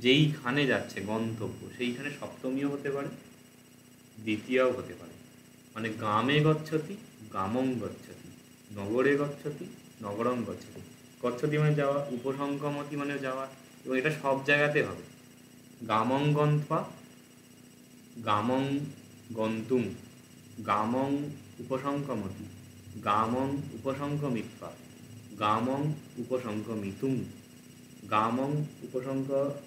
যেইখানে যাচ্ছে গন্তব্য সেইখানে সপ্তমীও হতে পারে, দ্বিতীয়ও হতে পারে। মানে গ্রামে গচ্ছতি, গ্রামং গচ্ছতি, নগরে গচ্ছতি, নগরং গচ্ছতি। গচ্ছতি মানে যাওয়া, উপসংক্রমতি মানে যাওয়া, এবং এটা সব জায়গাতে হবে। গামং গন্ত্বা, গামং গন্তুম, গামং উপসংক্রমতি, গামং উপসংক্রমিত্বা, গামং উপসংক্রমিতুম, গামং উপসংক্রমন্ত,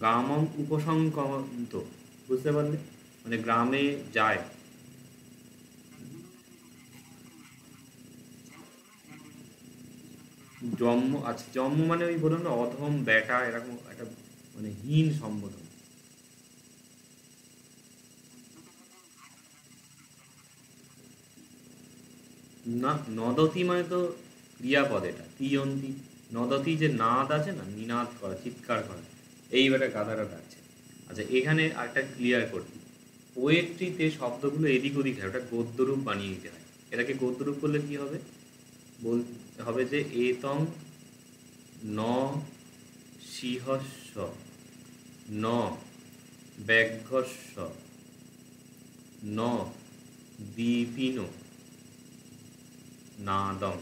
গামং উপসংক্রমন্ত। বুঝতে পারলে? মানে গ্রামে যায়। জন্ম, আচ্ছা জন্ম মানে ওই বলুন না, অধম, বেটা, এরকম একটা মানে হীন সম্বোধন। না, নদতি মানে তো ক্রিয়াপদ, এটা তিয়ন্তি, নদতি যে নাদ আছে না, নিনাদ করা, চিৎকার করা, এইবারে গাধাটা ডাকছে। আচ্ছা, এখানে একটা ক্লিয়ার করবি, পোয়েট্রিতে শব্দগুলো এদিক ওদিক হয়, ওটা গদ্যরূপ বানিয়ে নিতে হয়। এটাকে গদ্যরূপ করলে কি হবে? বলতে হবে যে এতং ন সিংহস্য ন ব্যাঘ্রস্য ন দীপিন নাদম,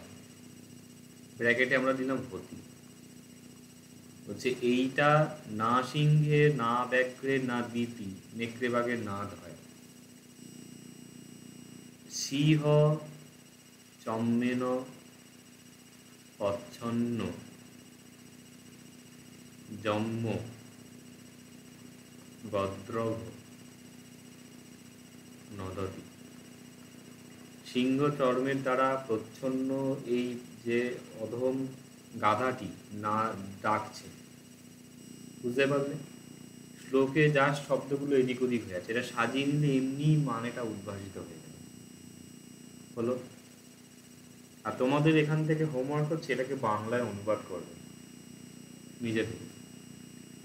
ব্র্যাকেটে আমরা দিলাম হতি, হচ্ছে এইটা না সিংহে, না ব্যাঘ্রে, না দীপি, নেকড়ে বাঘের নাদ হয়। সিংহ চম্মেন পচ্ছন্ন জম্ম গদ্রভ নদতি। সিংহ চর্মের দ্বারা প্রচ্ছন্ন এই যে অধম গাধাটি না ডাকছে। বুঝতে পারলে? শ্লোকে জাস্ট শব্দগুলো এদিক ওদিক হয়ে আছে, এটা সাজিয়ে নিলে এমনি মানেটা উদ্ভাসিত হয়ে যাবে। হলো। আর তোমাদের এখান থেকে হোমওয়ার্ক হচ্ছে এটাকে বাংলায় অনুবাদ করবে নিজে থেকে।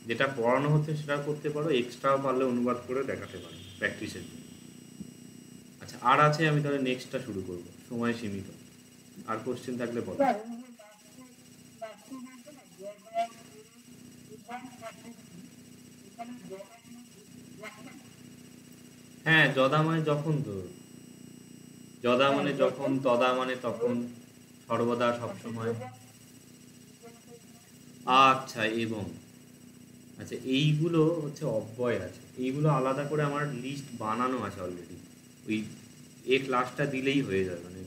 যেটা পড়ানো হচ্ছে সেটাও করতে পারো, এক্সট্রাও পারলে অনুবাদ করে দেখাতে পারো প্র্যাকটিসের জন্য। আচ্ছা, আর আছে, আমি তাহলে নেক্সটটা শুরু করব, সময় সীমিত। আর কোশ্চেন থাকলে বলো। হ্যাঁ, যদা মানে যখন, তো যদা মানে যখন, তদা মানে তখন, সর্বদা সবসময়। আচ্ছা, এবং, আচ্ছা এইগুলো হচ্ছে অব্যয় আছে, এইগুলো আলাদা করে আমার লিস্ট বানানো আছে অলরেডি। ওই এই ক্লাসটা দিলেই হয়ে যাবে, মানে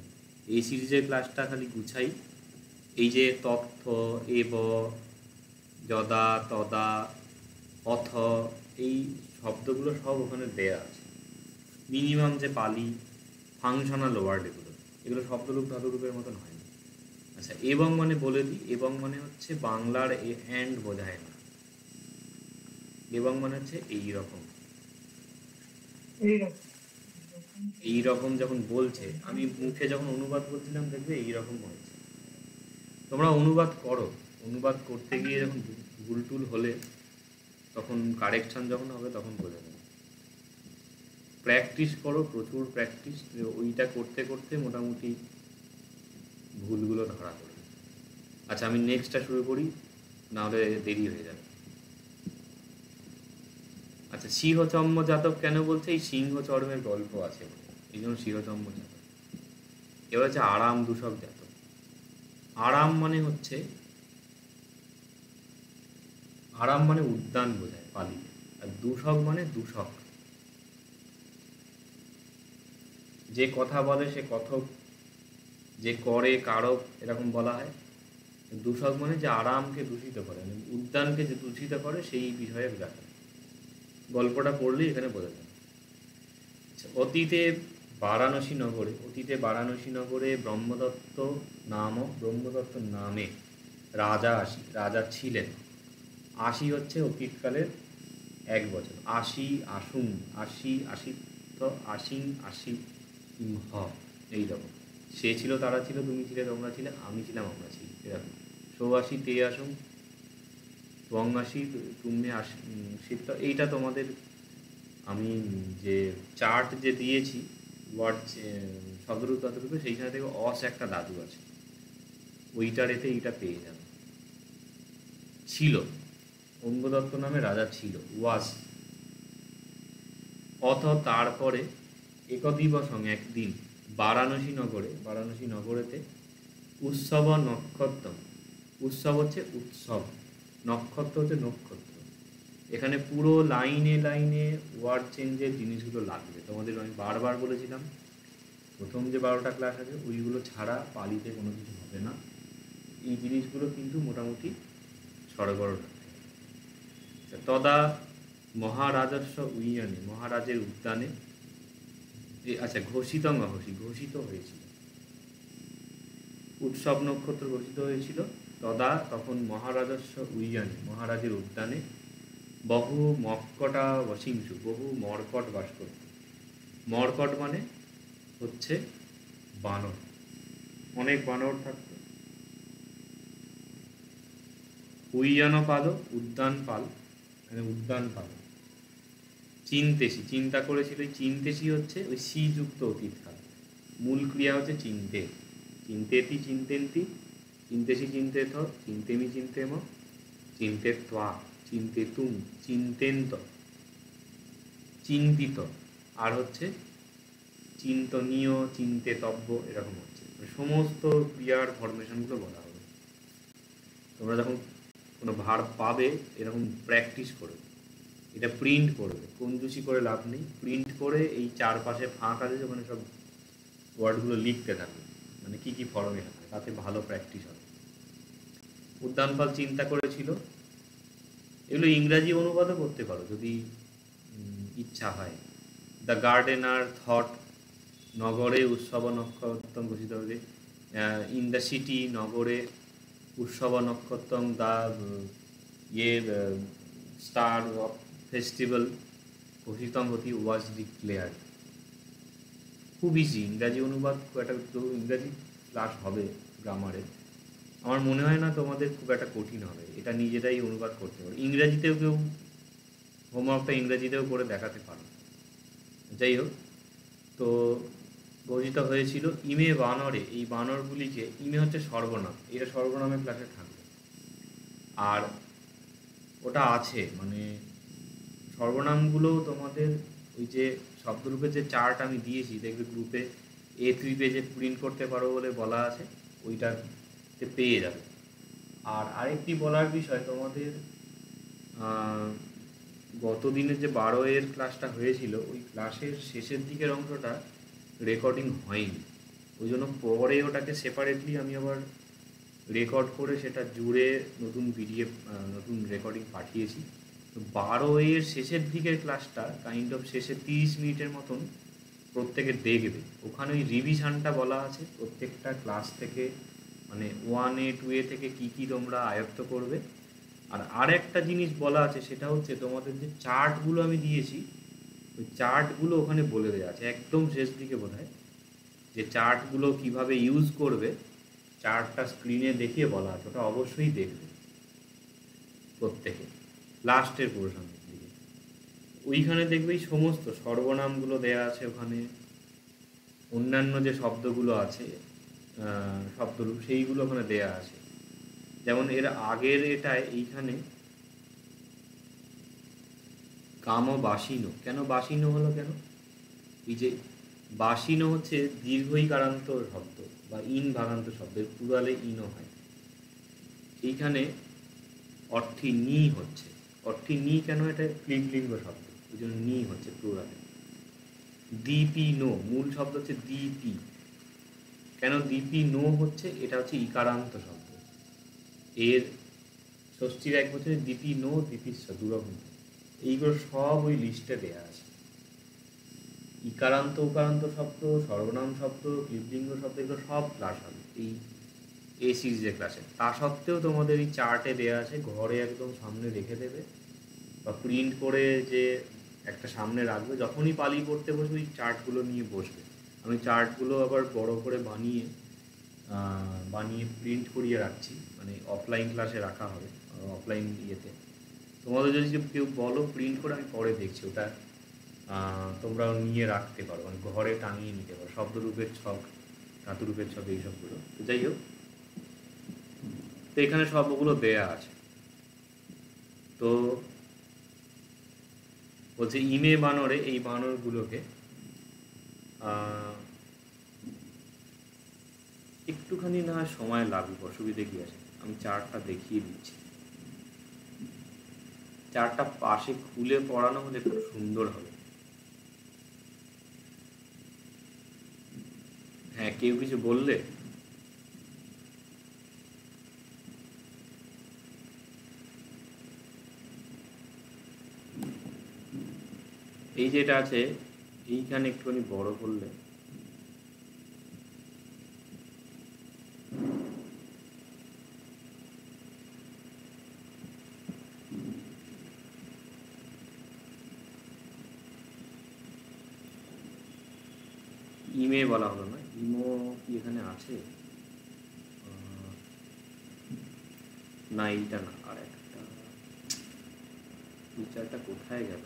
এই সিরিজের ক্লাসটা খালি গুছাই। এই যে তথ্য, এব, যদা, তদা, অথ, এই শব্দগুলো সব ওখানে দেয়া আছে। মিনিমাম যে পালি, ফাংশনাল ওয়ার্ড, এগুলো এগুলো শব্দরূপ ধাতুরূপের মতন হয় না। আচ্ছা, এবং মানে বলে দিই, এবং মানে হচ্ছে বাংলার অ্যান্ড বোঝায় না। এবং মানে হচ্ছে এই রকম, এই রকম যখন বলছে, আমি মুখে যখন অনুবাদ করছিলাম দেখবে এই রকম হয়েছে। তোমরা অনুবাদ করো, অনুবাদ করতে গিয়ে যখন ভুল টুল হলে তখন কারেকশন যখন হবে তখন বোঝা যাবে। প্র্যাকটিস করো, প্রচুর প্র্যাকটিস, ওইটা করতে করতে মোটামুটি ভুলগুলো ধরা পড়বে। আচ্ছা, আমি নেক্সটটা শুরু করি, নাহলে দেরি হয়ে যাবে। আচ্ছা, সিংহচম্ম জাতক কেন বলছে? এই সিংহচর্মের গল্প আছে, এই জন্য সিংহচম্ম জাতক। এবার হচ্ছে আরাম দূষক জাতক। আরাম মানে হচ্ছে, আরাম মানে উদ্যান বোঝায় পালিতে, আর দূষক মানে দূষক, যে কথা বলে সে কথক, যে করে কারক, এরকম বলা হয়। দূষক মানে যে আরামকে দূষিত করে, মানে উদ্যানকে যে দূষিত করে সেই বিষয়ে দেখা। গল্পটা পড়লেই এখানে বোঝা যায়। আচ্ছা, অতীতে বারাণসী নগরে ব্রহ্মদত্ত নামে রাজা ছিলেন। আশি হচ্ছে অতীতকালের 1 বছর। আশি এইরকম। সে ছিল, তারা ছিল, তুমি ছিলে, তোমরা ছিলে, আমি ছিলাম, আমরা ছিলাম, এরকম। 84 তে আসুন, ত্বং তুমি শীত। এইটা তোমাদের আমি যে চার্ট যে দিয়েছি ওয়ার্ড শব্দরূপ ততরূপে, সেইখানে থেকে একটা ধাতু আছে, ওইটার এতে এইটা পেয়ে যাবে। ছিল, অঙ্গদত্ত নামে রাজা ছিল, ওয়াজ। তারপরে একদিবসং, একদিন, বারাণসী নগরেতে উৎসব নক্ষত্র, উৎসব হচ্ছে উৎসব, নক্ষত্র হচ্ছে নক্ষত্র। এখানে পুরো লাইনে লাইনে ওয়ার্ড চেঞ্জের জিনিসগুলো লাগবে, তোমাদের আমি বারবার বলেছিলাম। প্রথম যে 12টা ক্লাস আছে ওইগুলো ছাড়া পালিতে কোনো কিছু হবে না। এই জিনিসগুলো কিন্তু মোটামুটি সরগর রাখতে হবে। তদা মহারাজস্ব উইয়ানে, মহারাজের উদ্যানে, আচ্ছা ঘোষিত হয়েছিল, উৎসব নক্ষত্র ঘোষিত হয়েছিল। তদা তখন মহারাজস্ব উইয়ানে, মহারাজের উদ্যানে, বহু মর্কটা বসিংসু, বহু মর্কট বাস করত। মর্কট মানে হচ্ছে বানর, অনেক বানর থাকত। উইয়ান পাল, উদ্যান পাল, মানে উদ্যান পাল। চিন্তেসি, চিন্তা করেছিল। চিন্তেসি হচ্ছে ওই সি যুক্ত অতীতকাল, মূল ক্রিয়া হচ্ছে চিন্তে, চিন্তেতি চিন্তেন্তি, চিন্তেসি চিন্তেত, চিন্তেমি চিন্তেম, চিন্তেত্বা, চিন্তেতুম, চিন্তেন্ত, চিন্তিত, আর হচ্ছে চিন্তনীয়, চিন্তেতব্য, এরকম হচ্ছে। সমস্ত ক্রিয়ার ফরমেশনগুলো বলা হবে। তোমরা যখন কোনো ভার্ব পাবে এরকম প্র্যাকটিস করবে, এটা প্রিন্ট করবে, কঞ্জুসি করে লাভ নেই, প্রিন্ট করে এই চারপাশে ফাঁক আছে ওখানে সব ওয়ার্ডগুলো লিখতে থাকবে, মানে কী কী ফর্মে থাকে, তাতে ভালো প্র্যাকটিস হবে। উদ্যানপাল চিন্তা করেছিল, এগুলো ইংরাজি অনুবাদও করতে পারো যদি ইচ্ছা হয়। দ্য গার্ডেনার থট, নগরে উৎসব নক্ষত্র ঘোষিত হবে। ইন দ্য সিটি, নগরে, উৎসব নক্ষত্র, দ্য স্টার অফ ফেস্টিভ্যাল ঘোষিতম হতি ওয়াজ ডিক্লেয়ার্ড। খুব ইজি ইংরাজি অনুবাদ, খুব একটা তো ইংরাজি ক্লাস হবে গ্রামারে, আমার মনে হয় না তোমাদের খুব একটা কঠিন হবে, এটা নিজেরাই অনুবাদ করতে পারো। ইংরাজিতেও কেউ হোমওয়ার্কটা ইংরাজিতেও করে দেখাতে পারো। যাই হোক, তো ঘোষিত হয়েছিল ইমে বানরে, এই বানরগুলিকে, ইমে হচ্ছে সর্বনাম, এটা সর্বনামের ক্লাসে থাকবে। আর ওটা আছে মানে সর্বনামগুলো তোমাদের ওই যে শব্দরূপের যে চার্ট আমি দিয়েছি দেখবে গ্রুপে, A3 পেজে প্রিন্ট করতে পারো বলে বলা আছে, ওইটাতে পেয়ে যাবে। আর আরেকটি বলার বিষয়, তোমাদের গত দিনের যে 12 ক্লাসটা হয়েছিল, ওই ক্লাসের শেষের দিকের অংশটা রেকর্ডিং হয়নি, ওই জন্য পরে ওটাকে সেপারেটলি আমি আবার রেকর্ড করে সেটা জুড়ে নতুন পিডিএফ, নতুন রেকর্ডিং পাঠিয়েছি। তো 12 শেষের দিকের ক্লাসটা কাইন্ড অফ শেষের 30 মিনিটের মতন প্রত্যেকে দেখবে, ওখানে ওই রিভিশনটা বলা আছে প্রত্যেকটা ক্লাস থেকে, মানে 1A 2A থেকে কি কি তোমরা আয়ত্ত করবে। আর একটা জিনিস বলা আছে, সেটা হচ্ছে তোমাদের যে চার্টগুলো আমি দিয়েছি, ওই চার্টগুলো ওখানে বলে দেওয়া আছে একদম শেষ দিকে বোধহয়, যে চার্টগুলো কিভাবে ইউজ করবে চার্টটা স্ক্রিনে দেখিয়ে বলা আছে, ওটা অবশ্যই দেখবে প্রত্যেকে লাস্টের পোর্শনের দিকে। ওইখানে দেখবে এই সমস্ত সর্বনামগুলো দেয়া আছে, ওখানে অন্যান্য যে শব্দগুলো আছে শব্দরূপ, সেইগুলো ওখানে দেয়া আছে। যেমন এর আগের এটায় এইখানে কাম বাসিনো, কেন বাসিনো হলো কেন, এই যে বাসিনো হচ্ছে দীর্ঘইকারান্ত শব্দ বা ইন ভাগান্ত শব্দের প্লুরালে ইনও হয়, এইখানে অর্থী নি হচ্ছে, অর্থী নি কেন, এটা ক্লিবলিঙ্গ শব্দ, ওই জন্য নি হচ্ছে প্লুরালে। দীপি নো, মূল শব্দ হচ্ছে দীপি, কেন দীপি নো হচ্ছে, এটা হচ্ছে ইকারান্ত শব্দ, এর ষষ্ঠীর এক বছরে দীপি নো দীপিস্ব দুরকম, এইগুলো সব ওই লিস্টে দেওয়া আছে। ইকারান্ত উকারান্ত শব্দ, সর্বনাম শব্দ, ক্লিবলিঙ্গ শব্দ, এগুলো সব ক্লাস হবে এই সিরিজের ক্লাসে। তা সত্ত্বেও তোমাদের এই চার্টে দেওয়া আছে, ঘরে একদম সামনে রেখে দেবে বা প্রিন্ট করে যে একটা সামনে রাখবে, যখনই পালি পড়তে বসবে ওই চার্টগুলো নিয়ে বসবে। আমি চার্টগুলো আবার বড় করে বানিয়ে প্রিন্ট করিয়ে রাখছি, মানে অফলাইন ক্লাসে রাখা হবে, অফলাইন ইয়েতে। তোমাদের যদি কেউ বলো প্রিন্ট করে, আমি পরে দেখছি ওটা তোমরাও নিয়ে রাখতে পারো, মানে ঘরে টাঙিয়ে নিতে পারো, শব্দরূপের ছক, ধাতুরূপের ছক, এইসবগুলো। তো যাই হোক, তো এখানে সবগুলো দেয়া আছে। তো বলছে ইমে বানরে, এই বানরগুলোকে একটুখানি না সময় লাগুক, অসুবিধে কি আছে, আমি চার্টটা দেখিয়ে দিচ্ছি। চার্টটা পাশে খুলে পড়ানো হলে খুব সুন্দর হবে। হ্যাঁ, কেউ কিছু বললে? এই যেটা আছে এইখানে একটুখানি বড় করলে, ইমে বলা হলো না, ইমো কি এখানে আছে? না, এইটা না, আর একটা ফিচারটা কোথায় গেল?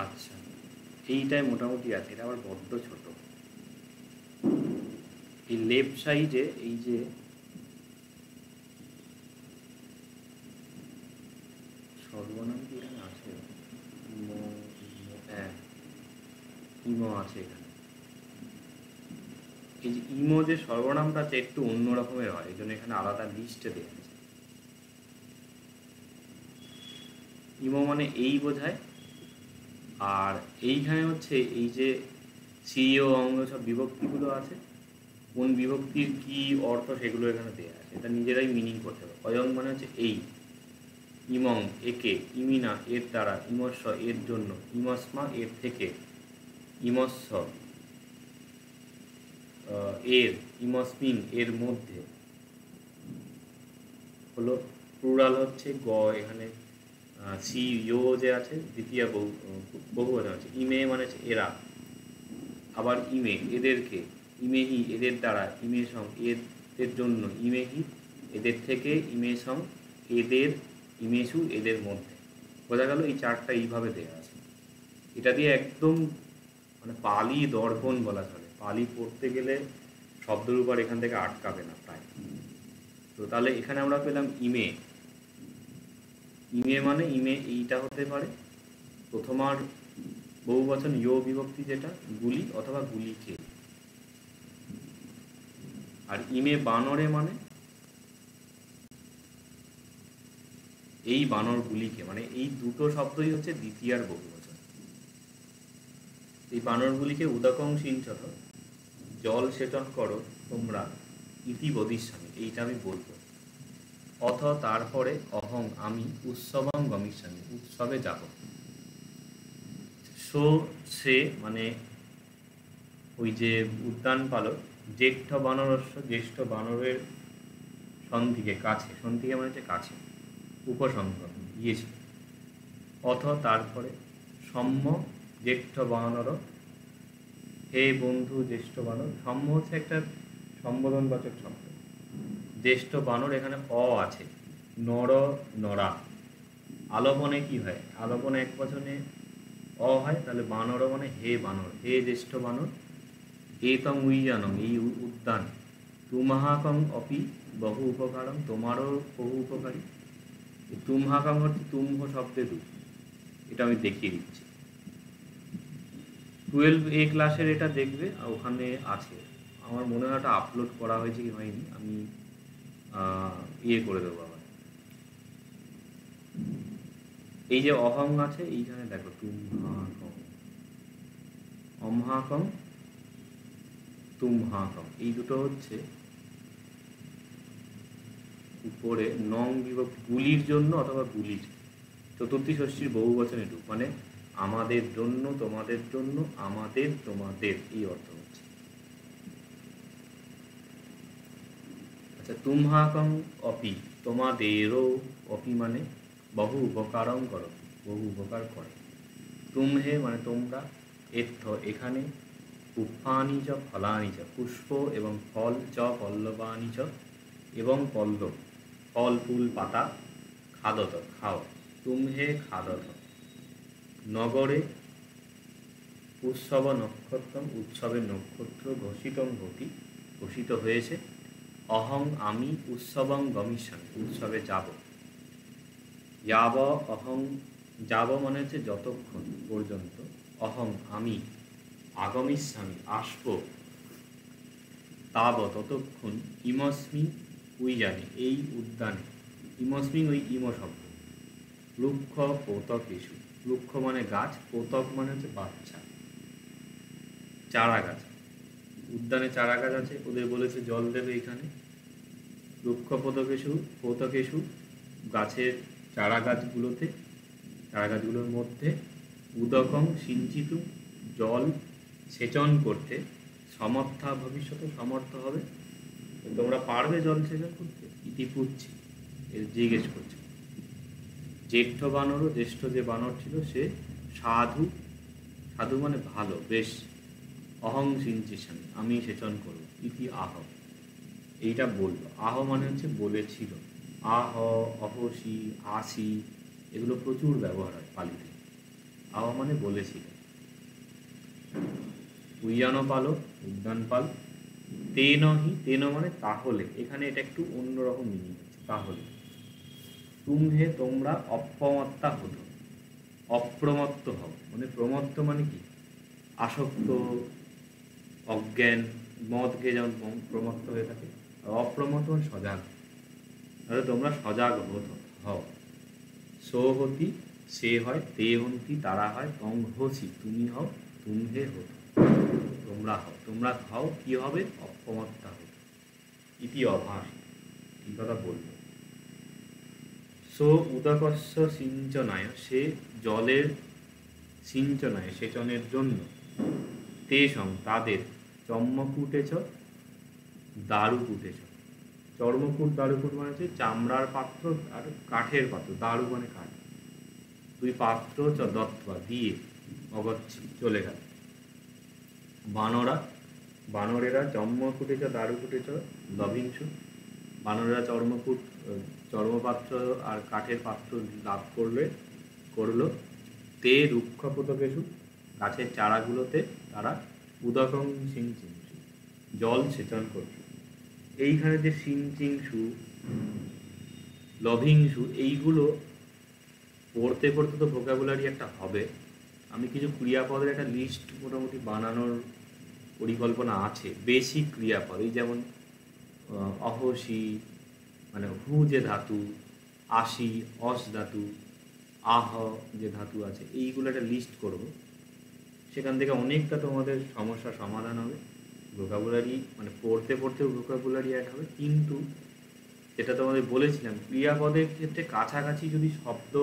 আচ্ছা, এইটাই মোটামুটি আছে, এটা আবার বড্ড ছোট। এই লেফট সাইডে এই যে সর্বনাম কি এখানে আছে? হ্যাঁ, ইমো আছে এখানে। এই যে ইমো যে সর্বনামটা আছে একটু অন্য রকমের হয়, এই জন্য এখানে আলাদা লিস্টে দেওয়া আছে। ইমো মানে এই বোঝায়, আর এইখানে হচ্ছে এই যে সি ও অঙ্গ সব বিভক্তিগুলো আছে, কোন বিভক্তির কি অর্থ সেগুলো এখানে দেওয়া আছে, এটা নিজেরাই মিনিং করতে হবে। অয়ং মানে হচ্ছে এই, ইমং একে, ইমিনা এর দ্বারা, ইমস্ব এর জন্য, ইমস্মা এর থেকে, ইমস্ব এর, ইমস্মিন এর মধ্যে হলো। প্লুরাল হচ্ছে গ, এখানে সি ইয়ো যে আছে দ্বিতীয় বহুবচন আছে। ইমে মানে হচ্ছে এরা, আবার ইমে এদেরকে, ইমেহি এদের দ্বারা, ইমেসং এদের জন্য, ইমেহি এদের থেকে, ইমেসং এদের, ইমেসু এদের মধ্যে। বোঝা গেল এই চারটা এইভাবে দেওয়া আছে। এটা দিয়ে একদম মানে পালি দর্পণ বলা চলে। পালি পড়তে গেলে শব্দের উপর এখান থেকে আটকাবে না প্রায়। তো তাহলে এখানে আমরা পেলাম ইমে। ইমে মানে ইমে এইটা হতে পারে প্রথমার বহুবচন ইয় বিভক্তি, যেটা গুলি অথবা গুলিকে। আর ইমে বানরে মানে এই বানরগুলিকে, মানে এই দুটো শব্দই হচ্ছে দ্বিতীয়ার বহুবচন। এই বানরগুলিকে উদকং সিঞ্চত, জল সেচন করো তোমরা, ইতি বদিষ্যামি এইটা আমি বলবো। অথ তারপরে, অহং আমি, উৎসবং গমিষ্যামি উৎসবে যাব। সো সে মানে ওই যে উদ্যান পালক, জ্যেষ্ঠ বানরস্য জ্যেষ্ঠ বানরের সন্ধিকে কাছে, সন্ধিকে মানে হচ্ছে কাছে, উপসংগ গিয়েছিল। অথ তারপরে, সম্য জ্যেষ্ঠ বানর, হে বন্ধু জ্যেষ্ঠ বানর। সম্য হচ্ছে একটা সম্বোধনবাচক শব্দ। জ্যেষ্ঠ বানর এখানে অ আছে, নর নরা। আলোপনে কি হয়? আলোপনে এক বচনে অ হয়, তাহলে বানর মানে হে বানর, হে জ্যেষ্ঠ বানর। এতং উইয়ানং এই উদ্যান, তুমহাকং অপি বহু উপকারং তোমারও বহু উপকারী। তুমহাকং হচ্ছে তুম্ভ শব্দের রূপ, এটা আমি দেখিয়ে দিচ্ছি। 12A ক্লাসের এটা দেখবে, ওখানে আছে। আমার মনে হয় ওটা আপলোড করা হয়েছে কি হয়নি, আমি ইয়ে করে দেবো আবার। এই যে অহং আছে এইখানে দেখো, তুমহাকং, অমহাকং, তুমহাকং, এই দুটো হচ্ছে উপরে নং বিভক্তি, গুলির জন্য অথবা গুলির চতুর্থী ষষ্ঠীর বহুবচনের রূপ, মানে আমাদের জন্য, তোমাদের জন্য, আমাদের, তোমাদের, এই অর্থ হচ্ছে। আচ্ছা, তুমহাকং অপি তোমাদেরও, অপি মানে বহু উপকারং করো, বহু উপকার করে। তুমহে মানে তোমরা, এত্থ এখানে, পুষ্পানি চ ফলানি চ পুষ্প এবং ফল, চ পল্লবানি চ এবং পল্লব ফল ফুল পাতা, খাদত খাও, তুমহে খাদত। নগরে উৎসব নক্ষত্রম উৎসবের নক্ষত্র, ঘোষিতং ঘটি ঘোষিত হয়েছে। অহং আমি, উৎসবং গমিষ্যামি উৎসবে যাব। যাব অহং, যাব মানে হচ্ছে যতক্ষণ পর্যন্ত, অহং আমি, আগমিষ্যামি আসব, তাব ততক্ষণ, ইমস্মি উইয়ানে এই উদ্যানে, ইমস্মি ওই ইম শব্দ, বৃক্ষ পৌতকেষু, বৃক্ষ মানে গাছ, পৌতক মানে হচ্ছে বাচ্চা, চারা গাছ। উদ্যানে চারা গাছ আছে, ওদের বলেছে জল দেবে এখানে। বৃক্ষ পৌতকেষু গাছের চারা গাছগুলোতে, চারা গাছগুলোর মধ্যে, উদকং সিঞ্চিতু জল সেচন করতে, সমর্থা ভবিষ্যতে সমর্থ হবে, তোমরা পারবে জল সেচন করতে, ইতি পুচ্ছি এর জিজ্ঞেস করছে। জ্যেষ্ঠ বানরও, জ্যেষ্ঠ যে বানর ছিল সে, সাধু, সাধু মানে ভালো, বেশ, অহং সিঞ্চিসামি আমি সেচন করব, ইতি আহ এইটা বললো। আহ মানে হচ্ছে বলেছিল, আহ, অহসি, আসি এগুলো প্রচুর ব্যবহার হয় পালিতে। আহ মানে বলেছিল। উইয়ান পালো উদ্যান পাল, তেন হি, তেন মানে তাহলে, এখানে এটা একটু অন্যরকম মিনিং হচ্ছে, তাহলে। তুমহে তোমরা, অপ্রমত্তা হতো, অপ্রমত্ত হও, মানে প্রমত্ত মানে কি, আসক্ত, অজ্ঞান, মদ খেয়ে যেমন প্রমত্ত হয়ে থাকে, অপ্রমত্ত সজাগ, তাহলে তোমরা সজাগ হও। সৌহতি সে হয়, তে হন্তি তারা হয়, তং হোসি তুমি হও, তুমহে হতো। তোমরা হও, তোমরা হও কি হবে, অপমত্তা হবে, ইতি অভাস, এই কথা বলল। সো উদকস্য সিঞ্চনায়, সে জলের সিঞ্চনায় সেচনের জন্য, তেষং তাদের, চম্মকুটেছ দারুকুটেছ, চর্মকূট দারুকূট মানে হচ্ছে চামড়ার পাত্র আর কাঠের পাত্র, দারু মানে কাঠ, দুই পাত্র চ দত্তবা দিয়ে, অগচ্ছি চলে গেল। বানরা, বানরেরা চর্মকুটেছ দারুকুটেছ লভিংসু, বানরেরা চর্মকূট চর্মপাত্র আর কাঠের পাত্র লাভ করলো। তে রুক্ষপতকেশু, গাছের চারাগুলোতে তারা, উদকং সিঞ্চিংসু, জল সেচন করছে। এইখানে যে সিঞ্চিংসু লভিংসু এইগুলো পড়তে পড়তে তো ভোকাবুলারি একটা হবে। আমি কিছু ক্রিয়াপদের একটা লিস্ট মোটামুটি বানানোর পরিকল্পনা আছে, বেসিক ক্রিয়াপদ, এই যেমন অহসি মানে হু যে ধাতু, আশি অস ধাতু, আহ যে ধাতু আছে, এইগুলো একটা লিস্ট করব। সেখান থেকে অনেকটা তোমাদের সমস্যার সমাধান হবে। ভোকাবুলারি মানে পড়তে পড়তেও ভোকাবুলারি অ্যাড হবে, কিন্তু যেটা তোমাদের বলেছিলাম ক্রিয়াপদের ক্ষেত্রে কাছাকাছি যদি শব্দ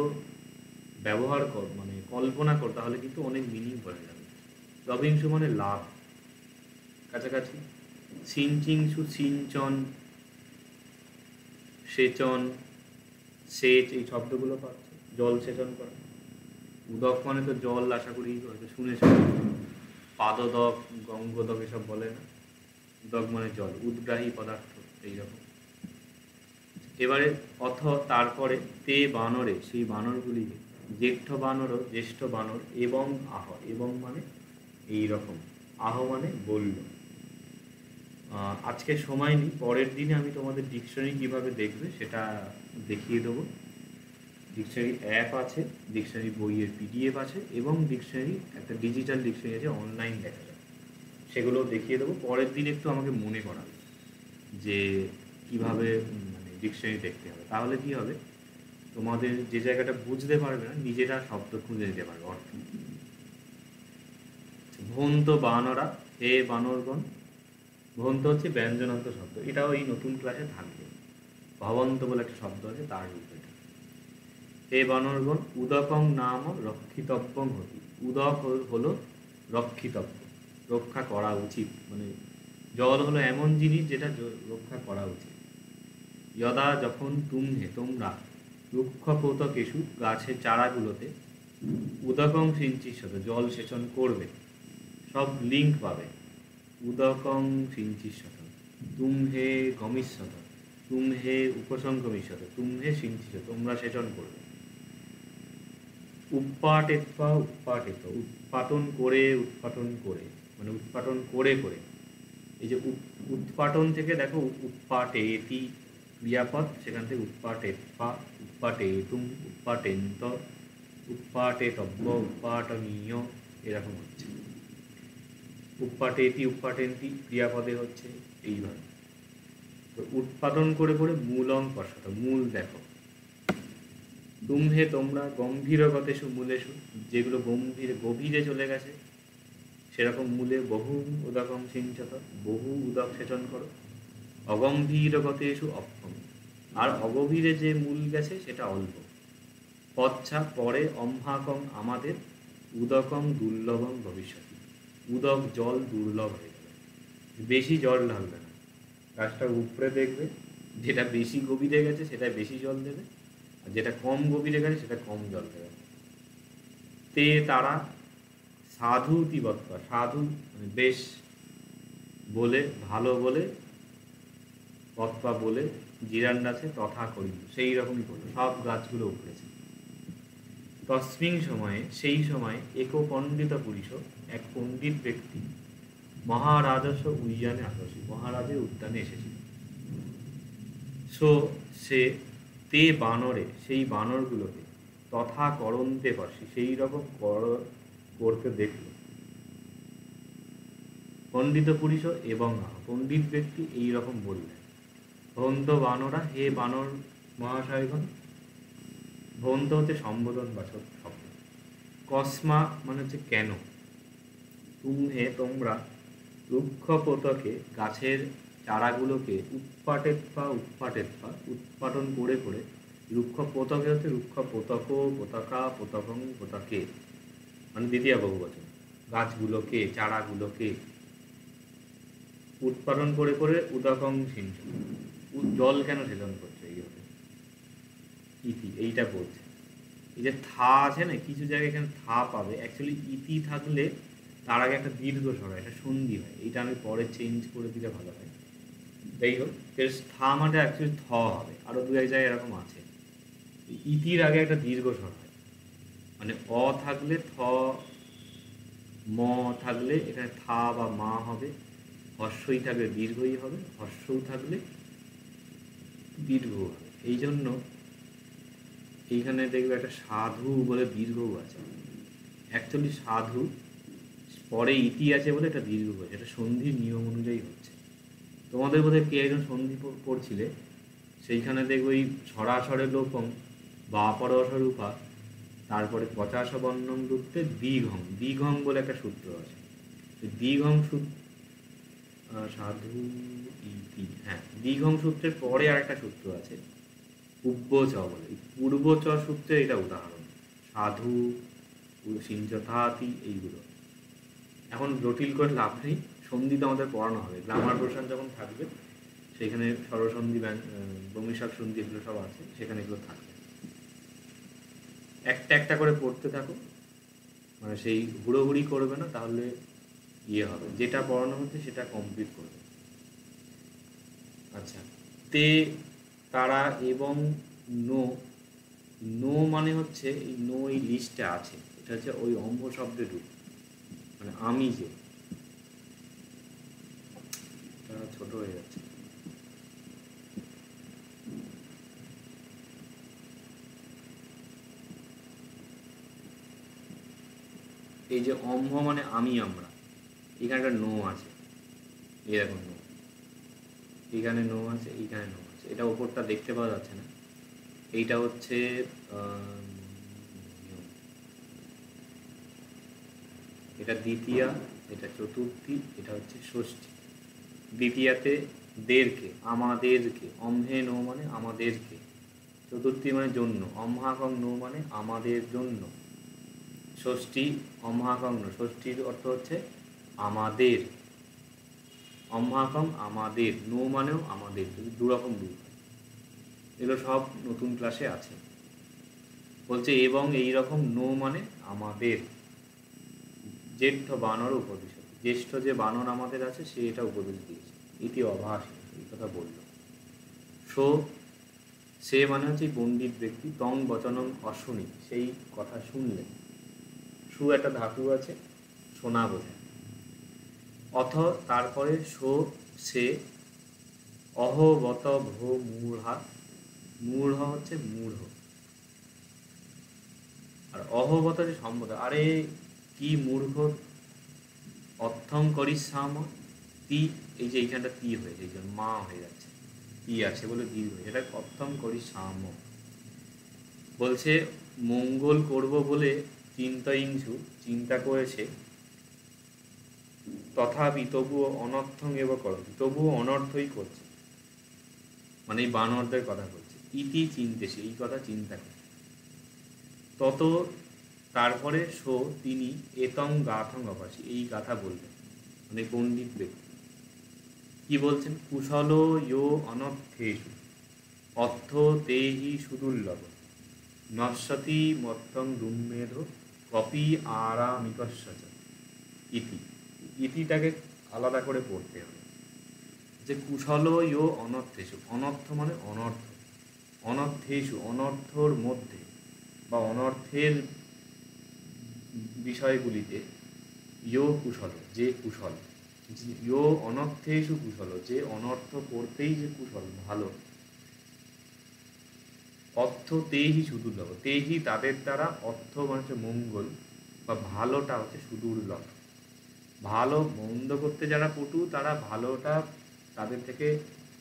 ব্যবহার কর মানে কল্পনা কর, তাহলে কিন্তু অনেক মিনিং বোঝা যাবে। লভিংসু মানে লাভ, কাছাকাছি। সিঞ্চিংসু সিঞ্চন, সেচন, সেচ, এই শব্দগুলো পাচ্ছে, জল সেচন করা। উদক মানে তো জল, আশা করি হয়তো শুনেছ, পাদদক গঙ্গদক এসব বলে না, উদক মানে জল, উদ্গ্রাহী পদার্থ এইরকম। এবারে অথ তারপরে তে বানরে, সেই বানরগুলিকে, জ্যেষ্ঠ বানর, জ্যেষ্ঠ বানর, এবং আহ, এবং মানে এই রকম, আহ মানে বলল। আজকে সময় নেই, পরের দিনে আমি তোমাদের ডিকশনারি কিভাবে দেখবে সেটা দেখিয়ে দেবো। ডিকশনারি অ্যাপ আছে, ডিকশনারি বইয়ের পিডিএফ আছে, এবং ডিকশনারি একটা ডিজিটাল ডিকশনারি আছে, অনলাইন দেখা যায়, সেগুলো দেখিয়ে দেবো। পরের দিন একটু আমাকে মনে করাবে যে কিভাবে মানে ডিকশনারি দেখতে হবে, তাহলে কি হবে, তোমাদের যে জায়গাটা বুঝতে পারবে না নিজেরা শব্দ খুঁজে নিতে পারবে অর্থ। ভন্ত বানরা, হে বানরগণ, ভন্ত হচ্ছে ব্যঞ্জনান্ত শব্দ, এটাও এই নতুন ক্লাসে থাকবে। ভবন্ত বলে একটা শব্দ আছে, তার রূপ এটা। হে বানরগণ, উদকং নাম রক্ষিতব্যং হতি, উদক হলো রক্ষিতব্য, রক্ষা করা উচিত, মানে জল হলো এমন জিনিস যেটা রক্ষা করা উচিত। যদা যখন তুমহে তোমরা, রুক্ষপোতকেষু গাছের চারাগুলোতে, উদকং সিঞ্চিষ্যত জল সেচন করবে, সব লিঙ্ক পাবে। উদকং সিঞ্চিষ্যত, তুমহে গমিষ্যত, তুমহে উপসংগমিষ্যত, তুমহে সিঞ্চিষ্যত তোমরা সেচন করবে। উৎপাটেত্বা উৎপাটিত, উৎপাটন করে, উৎপাটন করে মানে উৎপাটন করে করে। এই যে উৎপাটন থেকে দেখো উৎপাটেতি ক্রিয়াপদ, সেখান থেকে উৎপাটেত্বা, উৎপাটেতুম, উৎপাটেন্ত, উৎপাটেতব্য, উৎপাটনীয়, এরকম হচ্ছে। উৎপাটেতি উৎপাটেন্তি ক্রিয়াপদে হচ্ছে এইভাবে। তো উৎপাদন করে করে মূলং পশ্চাৎ, মূল দেখো। তুমহে তোমরা, গম্ভীরগতেষু মূলেষু, যেগুলো গভীরে চলে গেছে সেরকম মূলে, বহু উদকং সিঞ্চত, বহু উদক সেচন করো। অগম্ভীরগতেষু অক্ষম, আর অগভীরে যে মূল গেছে সেটা অল্প। পচ্ছা পরে, অম্ভাকং আমাদের, উদকং দুর্লভং ভবিষ্যতি, উদক জল দুর্লভ হয়ে যাবে, বেশি জল ঢালবে না, গাছটা উপরে দেখবে, যেটা বেশি গভীরে গেছে সেটা বেশি জল দেবে, আর যেটা কম গভীরে গেছে সেটা কম জল দেবে। তে তারা, সাধু তিবত্তা, সাধু মানে বেশ বলে, ভালো বলে, তৎপা বলে, জিরান আছে তথা করি, সেই রকমই করলো, সব গাছগুলো উপড়েছে। তস্মিন সময়ে, সেই সময়, এক পণ্ডিত পুরুষ, এক পণ্ডিত ব্যক্তি, মহারাজস্ব উদ্যানে আসে, মহারাজের উদ্যানে এসেছিল। সে তে বানরে, সেই বানরগুলোকে, তথা করন্তে পারছি, সেই রকম করতে দেখল। পণ্ডিত পুরুষ এবং পণ্ডিত ব্যক্তি এই রকম বললেন। ভন্ত বানরা, হে বানর মহাশয়গণ, ভন্ত হচ্ছে সম্বোধনবাচক শব্দ। কসমা মানে হচ্ছে কেন, তুমহে তোমরা, রুক্ষ পোতকে গাছের চারাগুলোকে উৎপাটন করে করে, রুক্ষ পোতকে হচ্ছে রুক্ষ পোতক, পোতকা, পোতকং, পোতকে, মানে দ্বিতীয় বহুবচন, গাছগুলোকে, চারাগুলোকে উৎপাদন করে করে উদকং সিঞ্চন, জল কেন সেচন করছে এইভাবে, ইতি এইটা বলছে। এই যে থা আছে না, কিছু জায়গায় এখানে থা পাবে, অ্যাকচুয়ালি ইতি থাকলে তার আগে একটা দীর্ঘ স্বর হয়, একটা সন্ধি হয়, এইটা আমি পরে চেঞ্জ করে দিলে ভালো হয়। যাই হোক, থা মানে অ্যাকচুয়ালি থ হবে, আরো দু এক জায়গায় এরকম আছে, ইতির আগে একটা দীর্ঘ স্বর হয়, মানে অ থাকলে থ, ম থাকলে এখানে থা বা মা হবে, হর্ষই থাকলে দীর্ঘই হবে, হর্ষও থাকলে দীর্ঘ হবে। এই জন্য এইখানে দেখবে একটা সাধু বলে দীর্ঘও আছে, অ্যাকচুয়ালি সাধু পরে ইতি আছে বলে এটা দীর্ঘ হয়েছে, এটা সন্ধির নিয়ম অনুযায়ী হচ্ছে। তোমাদের বোধহয় কে একজন সন্ধি পড়ছিলে, সেইখানে দেখবে ওই সরাসরের লোপং বা অপরসরূপা, তারপরে পচাশ বর্ণম রূপে দ্বিঘং, দ্বিঘং বলে একটা সূত্র আছে। দ্বিঘং সূত্র, সাধু ইতি, হ্যাঁ, দ্বিঘং সূত্রের পরে আরেকটা সূত্র আছে পূর্ব চ বলে, পূর্ব চ সূত্রে এটা উদাহরণ, সাধু, সিঞ্চথাতি, এইগুলো এখন জটিল করে লাভ নেই, সন্ধি তো আমাদের পড়ানো হবে, গ্রামার পোর্শন যখন থাকবে সেখানে স্বরসন্ধি, বমিশাক সন্ধি, এগুলো সব আছে, সেখানে এগুলো থাকবে। একটা একটা করে পড়তে থাকো, মানে সেই হুড়োহুড়ি করবে না, তাহলে ইয়ে হবে, যেটা পড়ানো হচ্ছে সেটা কমপ্লিট করবে। আচ্ছা, তে, তারা এবং নো, নো মানে হচ্ছে এই নো, এই লিস্টে আছে, এটা হচ্ছে ওই অম্ভ শব্দের রূপ, মানে আমি যে, ছোট হয়ে যাচ্ছে, এই যে অম্ভ মানে আমি, আমরা, এখানে একটা নো আছে, এই দেখুন নো, এখানে নো আছে, এইখানে নো আছে, এটা ওপরটা দেখতে পাওয়া যাচ্ছে না, এইটা হচ্ছে এটা দ্বিতীয়া, এটা চতুর্থী, এটা হচ্ছে ষষ্ঠী। দ্বিতীয়াতে দেরকে, আমাদেরকে, অম্ভে নো মানে আমাদেরকে, চতুর্থী মানে জন্য, অম্হাকং নো মানে আমাদের জন্য, ষষ্ঠী অম্হাকং নো, ষষ্ঠীর অর্থ হচ্ছে আমাদের, অম্হাকং আমাদের, নো মানেও আমাদের, দুরকম রূপ, এগুলো সব নতুন ক্লাসে আছে। বলছে এবং এই রকম নো মানে আমাদের, জ্যেষ্ঠ বানর উপদেশ, জ্যেষ্ঠ যে বানর আমাদের আছে সে এটা উপদেশ দিয়েছে, ইতি অভাস, এই কথা বলল। সো, সে মানে হচ্ছে পণ্ডিত ব্যক্তি, তং বচনং অশুনি, সেই কথা শুনলেন, সু একটা ধাতু আছে, শোনা বোঝায়, অথ তারপরে সো, সে, অহবত ভো মূঢ়া, মূঢ় হচ্ছে মূঢ়, আর অহবত যে সম্বোধন, আরে কি মূর্খ, অর্থং করিসাম, তি, এই যে এইখানটা তি হয়েছে, এই যে মা হয়ে যাচ্ছে, তি আছে বলে দীর্ঘ, এটা অর্থং করিসাম, বলছে মঙ্গল করব বলে চিন্তাইংসু, চিন্তা করেছে, তথাপি তবুও অনর্থং এব করছে, তবুও অনর্থই করছে, মানে এই বানরদের কথা বলছে, ইতি চিন্তেছে, এই কথা চিন্তা করে, তত তারপরে সো তিনি এতং গাথং অভাসী, এই গাথা বললেন, মানে পণ্ডিত ব্যক্তি কি বলছেন, কুশল ইয়ো অনর্থেষু, অর্থ তেহি সুদুর্লভ, নশ্বতি মত্তং দুম্মেধ, কপি আরামিকস্য, ইতি, ইতিটাকে আলাদা করে পড়তে হবে, যে কুশল ইয়ো অনর্থেষু, অনর্থ মানে অনর্থ, অনর্থেষু অনর্থর মধ্যে বা অনর্থের বিষয়গুলিতে, ইয়ো কুশল যে কুশল, ইয়ো অনর্থেষু কুশল যে অনর্থ করতেই যে কুশল ভালো, অর্থ তেহি সুদুর্লভ, তেহি তাদের দ্বারা, অর্থ মানে হচ্ছে মঙ্গল বা ভালোটা হচ্ছে সুদুর্লভ, ভালো মন্দ করতে যারা পটু তারা ভালোটা তাদের থেকে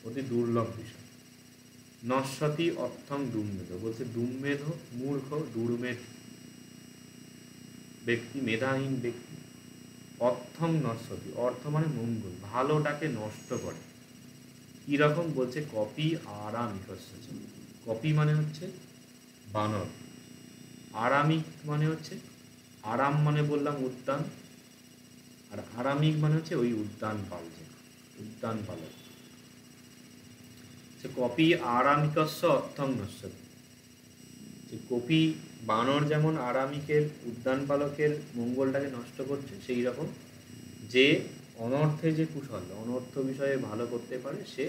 অতি দুর্লভ বিষয়। নশ্বতি অর্থং দুর্মেধ, বলছে দুর্মেধ মূর্খ, দুর্মেধ ব্যক্তি, মেধাহীন ব্যক্তি, অর্থং নশ্বতি, অর্থ মানে মঙ্গল, ভালোটাকে নষ্ট করে। কীরকম বলছে, কপি আরামিকস্য। কপি মানে হচ্ছে বানর, আরামিক মানে হচ্ছে, আরাম মানে বললাম উদ্যান, আর আরামিক মানে হচ্ছে ওই উদ্যান পাল, যে উদ্যান পালক। কপি আরামিকস্য অর্থং নশ্যতি, যে কপি বানর যেমন আরামিকের উদ্যান পালকের মঙ্গলটাকে নষ্ট করছে, সেই রকম যে অনর্থে যে কুশল, অনর্থ বিষয়ে ভালো করতে পারে, সে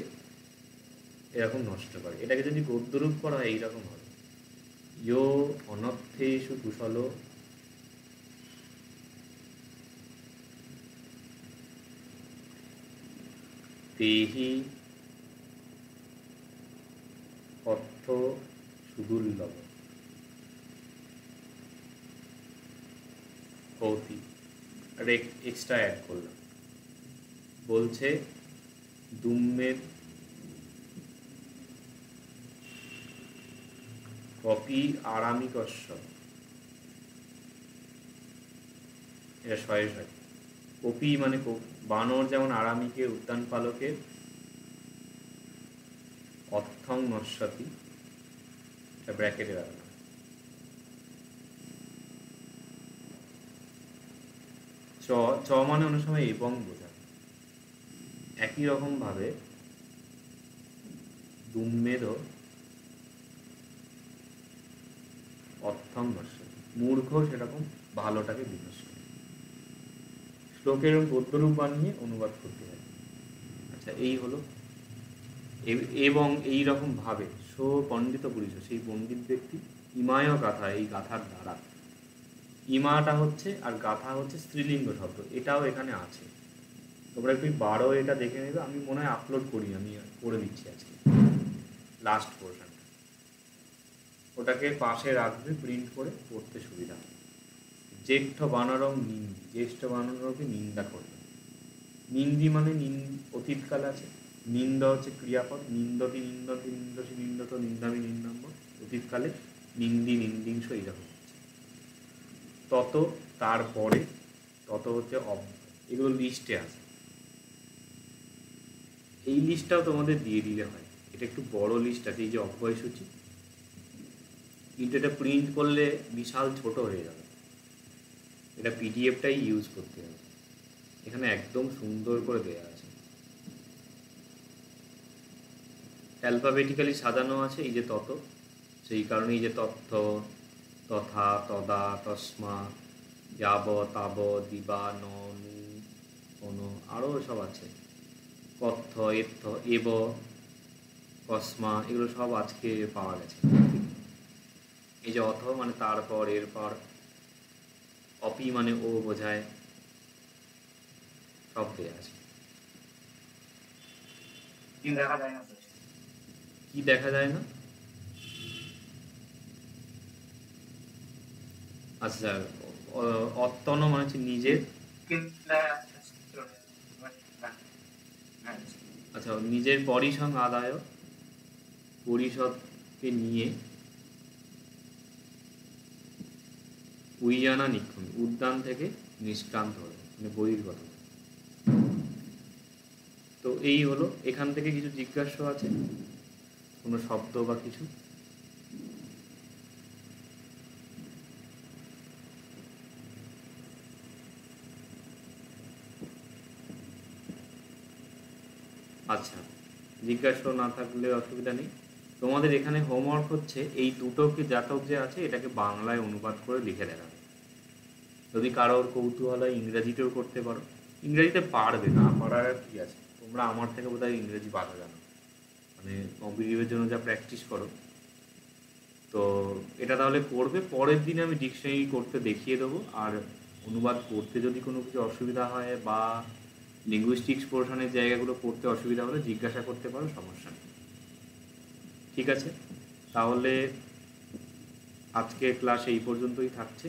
এরকম নষ্ট করে। এটাকে যদি গদ্যরূপ করা হয় এইরকম হবে, ইয়ো অনর্থেষু কুশল তেহি অর্থ সুদুর্লভ ভৌতি। আর এক্সট্রা অ্যাড করলাম, বলছে দুম্মের কপি আরামিকস্য, এটা শয়ে শয়ে। কপি মানে বানর যেমন আরামিকের উদ্যান পালকের অর্থং নশ্যতি, এটা ব্র্যাকেটে রাখলাম। চ চ মানে অনেক সময় এবং বোঝায়। একই রকম ভাবে দুম্মেদ অর্থং নশ্যতি, মূর্খ সেরকম ভালোটাকে বিনাশ করে। শ্লোকের গদ্যরূপ বানিয়ে অনুবাদ করতে হয়। আচ্ছা, এই হলো। এবং এই রকম ভাবে সো পণ্ডিত পুরুষ, সেই পণ্ডিত ব্যক্তি, ইমায় গাথা, এই গাথার দ্বারা, ইমাটা হচ্ছে আর গাথা হচ্ছে স্ত্রীলিঙ্গ শব্দ, এটাও এখানে আছে। তোমরা একটু 12 এটা দেখে নেবে, আমি মনে হয় আপলোড করি, আমি করে দিচ্ছি আজকে লাস্ট পোর্শনটা, ওটাকে পাশে রাখবে, প্রিন্ট করে পড়তে সুবিধা হবে। জ্যেষ্ঠ বানরং নিন্দি, জ্যেষ্ঠ বানরকে নিন্দা করবে। নিন্দি মানে অতীতকাল আছে, নিন্দ হচ্ছে ক্রিয়াপদ, নিন্দতি নিন্দতি নিন্দসি নিন্দত নিন্দামি নিন্দাম্য, অতীতকালে নিন্দি নিন্দিংস এইরকম হচ্ছে। তত, তারপরে, তত হচ্ছে এগুলো লিস্টে আছে। এই লিস্টটাও তোমাদের দিয়ে দিলে হয়, এটা একটু বড় লিস্ট আছে, এই যে অব্যয় সূচি, কিন্তু এটা প্রিন্ট করলে বিশাল ছোট হয়ে যাবে, এটা পিডিএফটাই ইউজ করতে হবে। এখানে একদম সুন্দর করে দেওয়া আছে, অ্যালফাবেটিক্যালি সাজানো আছে। এই যে তত, সেই কারণে এই যে তথ্য, তথা, তদা, তস্মা, যাব, তাব, দিবা, নু, কোনো আরও সব আছে, কথ্য, এথ, এব, কসমা, এগুলো সব আজকে পাওয়া গেছে। এই যে অথ মানে তারপর, এরপর, অপি মানে ও বোঝায়, সব দেওয়া আছে। কি দেখা যায় না? আচ্ছা, অত্তন মানে হচ্ছে নিজের, আচ্ছা, নিজের পরিসং আদায়, পরিষদকে নিয়ে, উইয়ানা নিক্ষণ, উদ্যান থেকে নিষ্ক্রান্ত হলো, মানে বহির্গত। তো এই হলো, এখান থেকে কিছু জিজ্ঞাস্য আছে, কোনো শব্দ বা কিছু। আচ্ছা, জিজ্ঞাসা না থাকলে অসুবিধা নেই। তোমাদের এখানে হোমওয়ার্ক হচ্ছে এই দুটোকে জাতক যে আছে এটাকে বাংলায় অনুবাদ করে লিখে দেখাবে। যদি কারোর কৌতূহল হয় ইংরেজিতেও করতে পারো, ইংরেজিতে পারবে, না পারার আর কি আছে, তোমরা আমার থেকে বোধহয় ইংরেজি ভালো জানো, মানে কম্পিটিটিভের জন্য যা প্র্যাকটিস করো। তো এটা তাহলে করবে, পরের দিনে আমি ডিকশনারি করতে দেখিয়ে দেবো, আর অনুবাদ করতে যদি কোনো কিছু অসুবিধা হয় বা লিঙ্গুইস্টিক্স পোর্শনের জায়গাগুলো পড়তে অসুবিধা হলে জিজ্ঞাসা করতে পারো, সমস্যা নেই। ঠিক আছে, তাহলে আজকে ক্লাস এই পর্যন্তই থাকছে।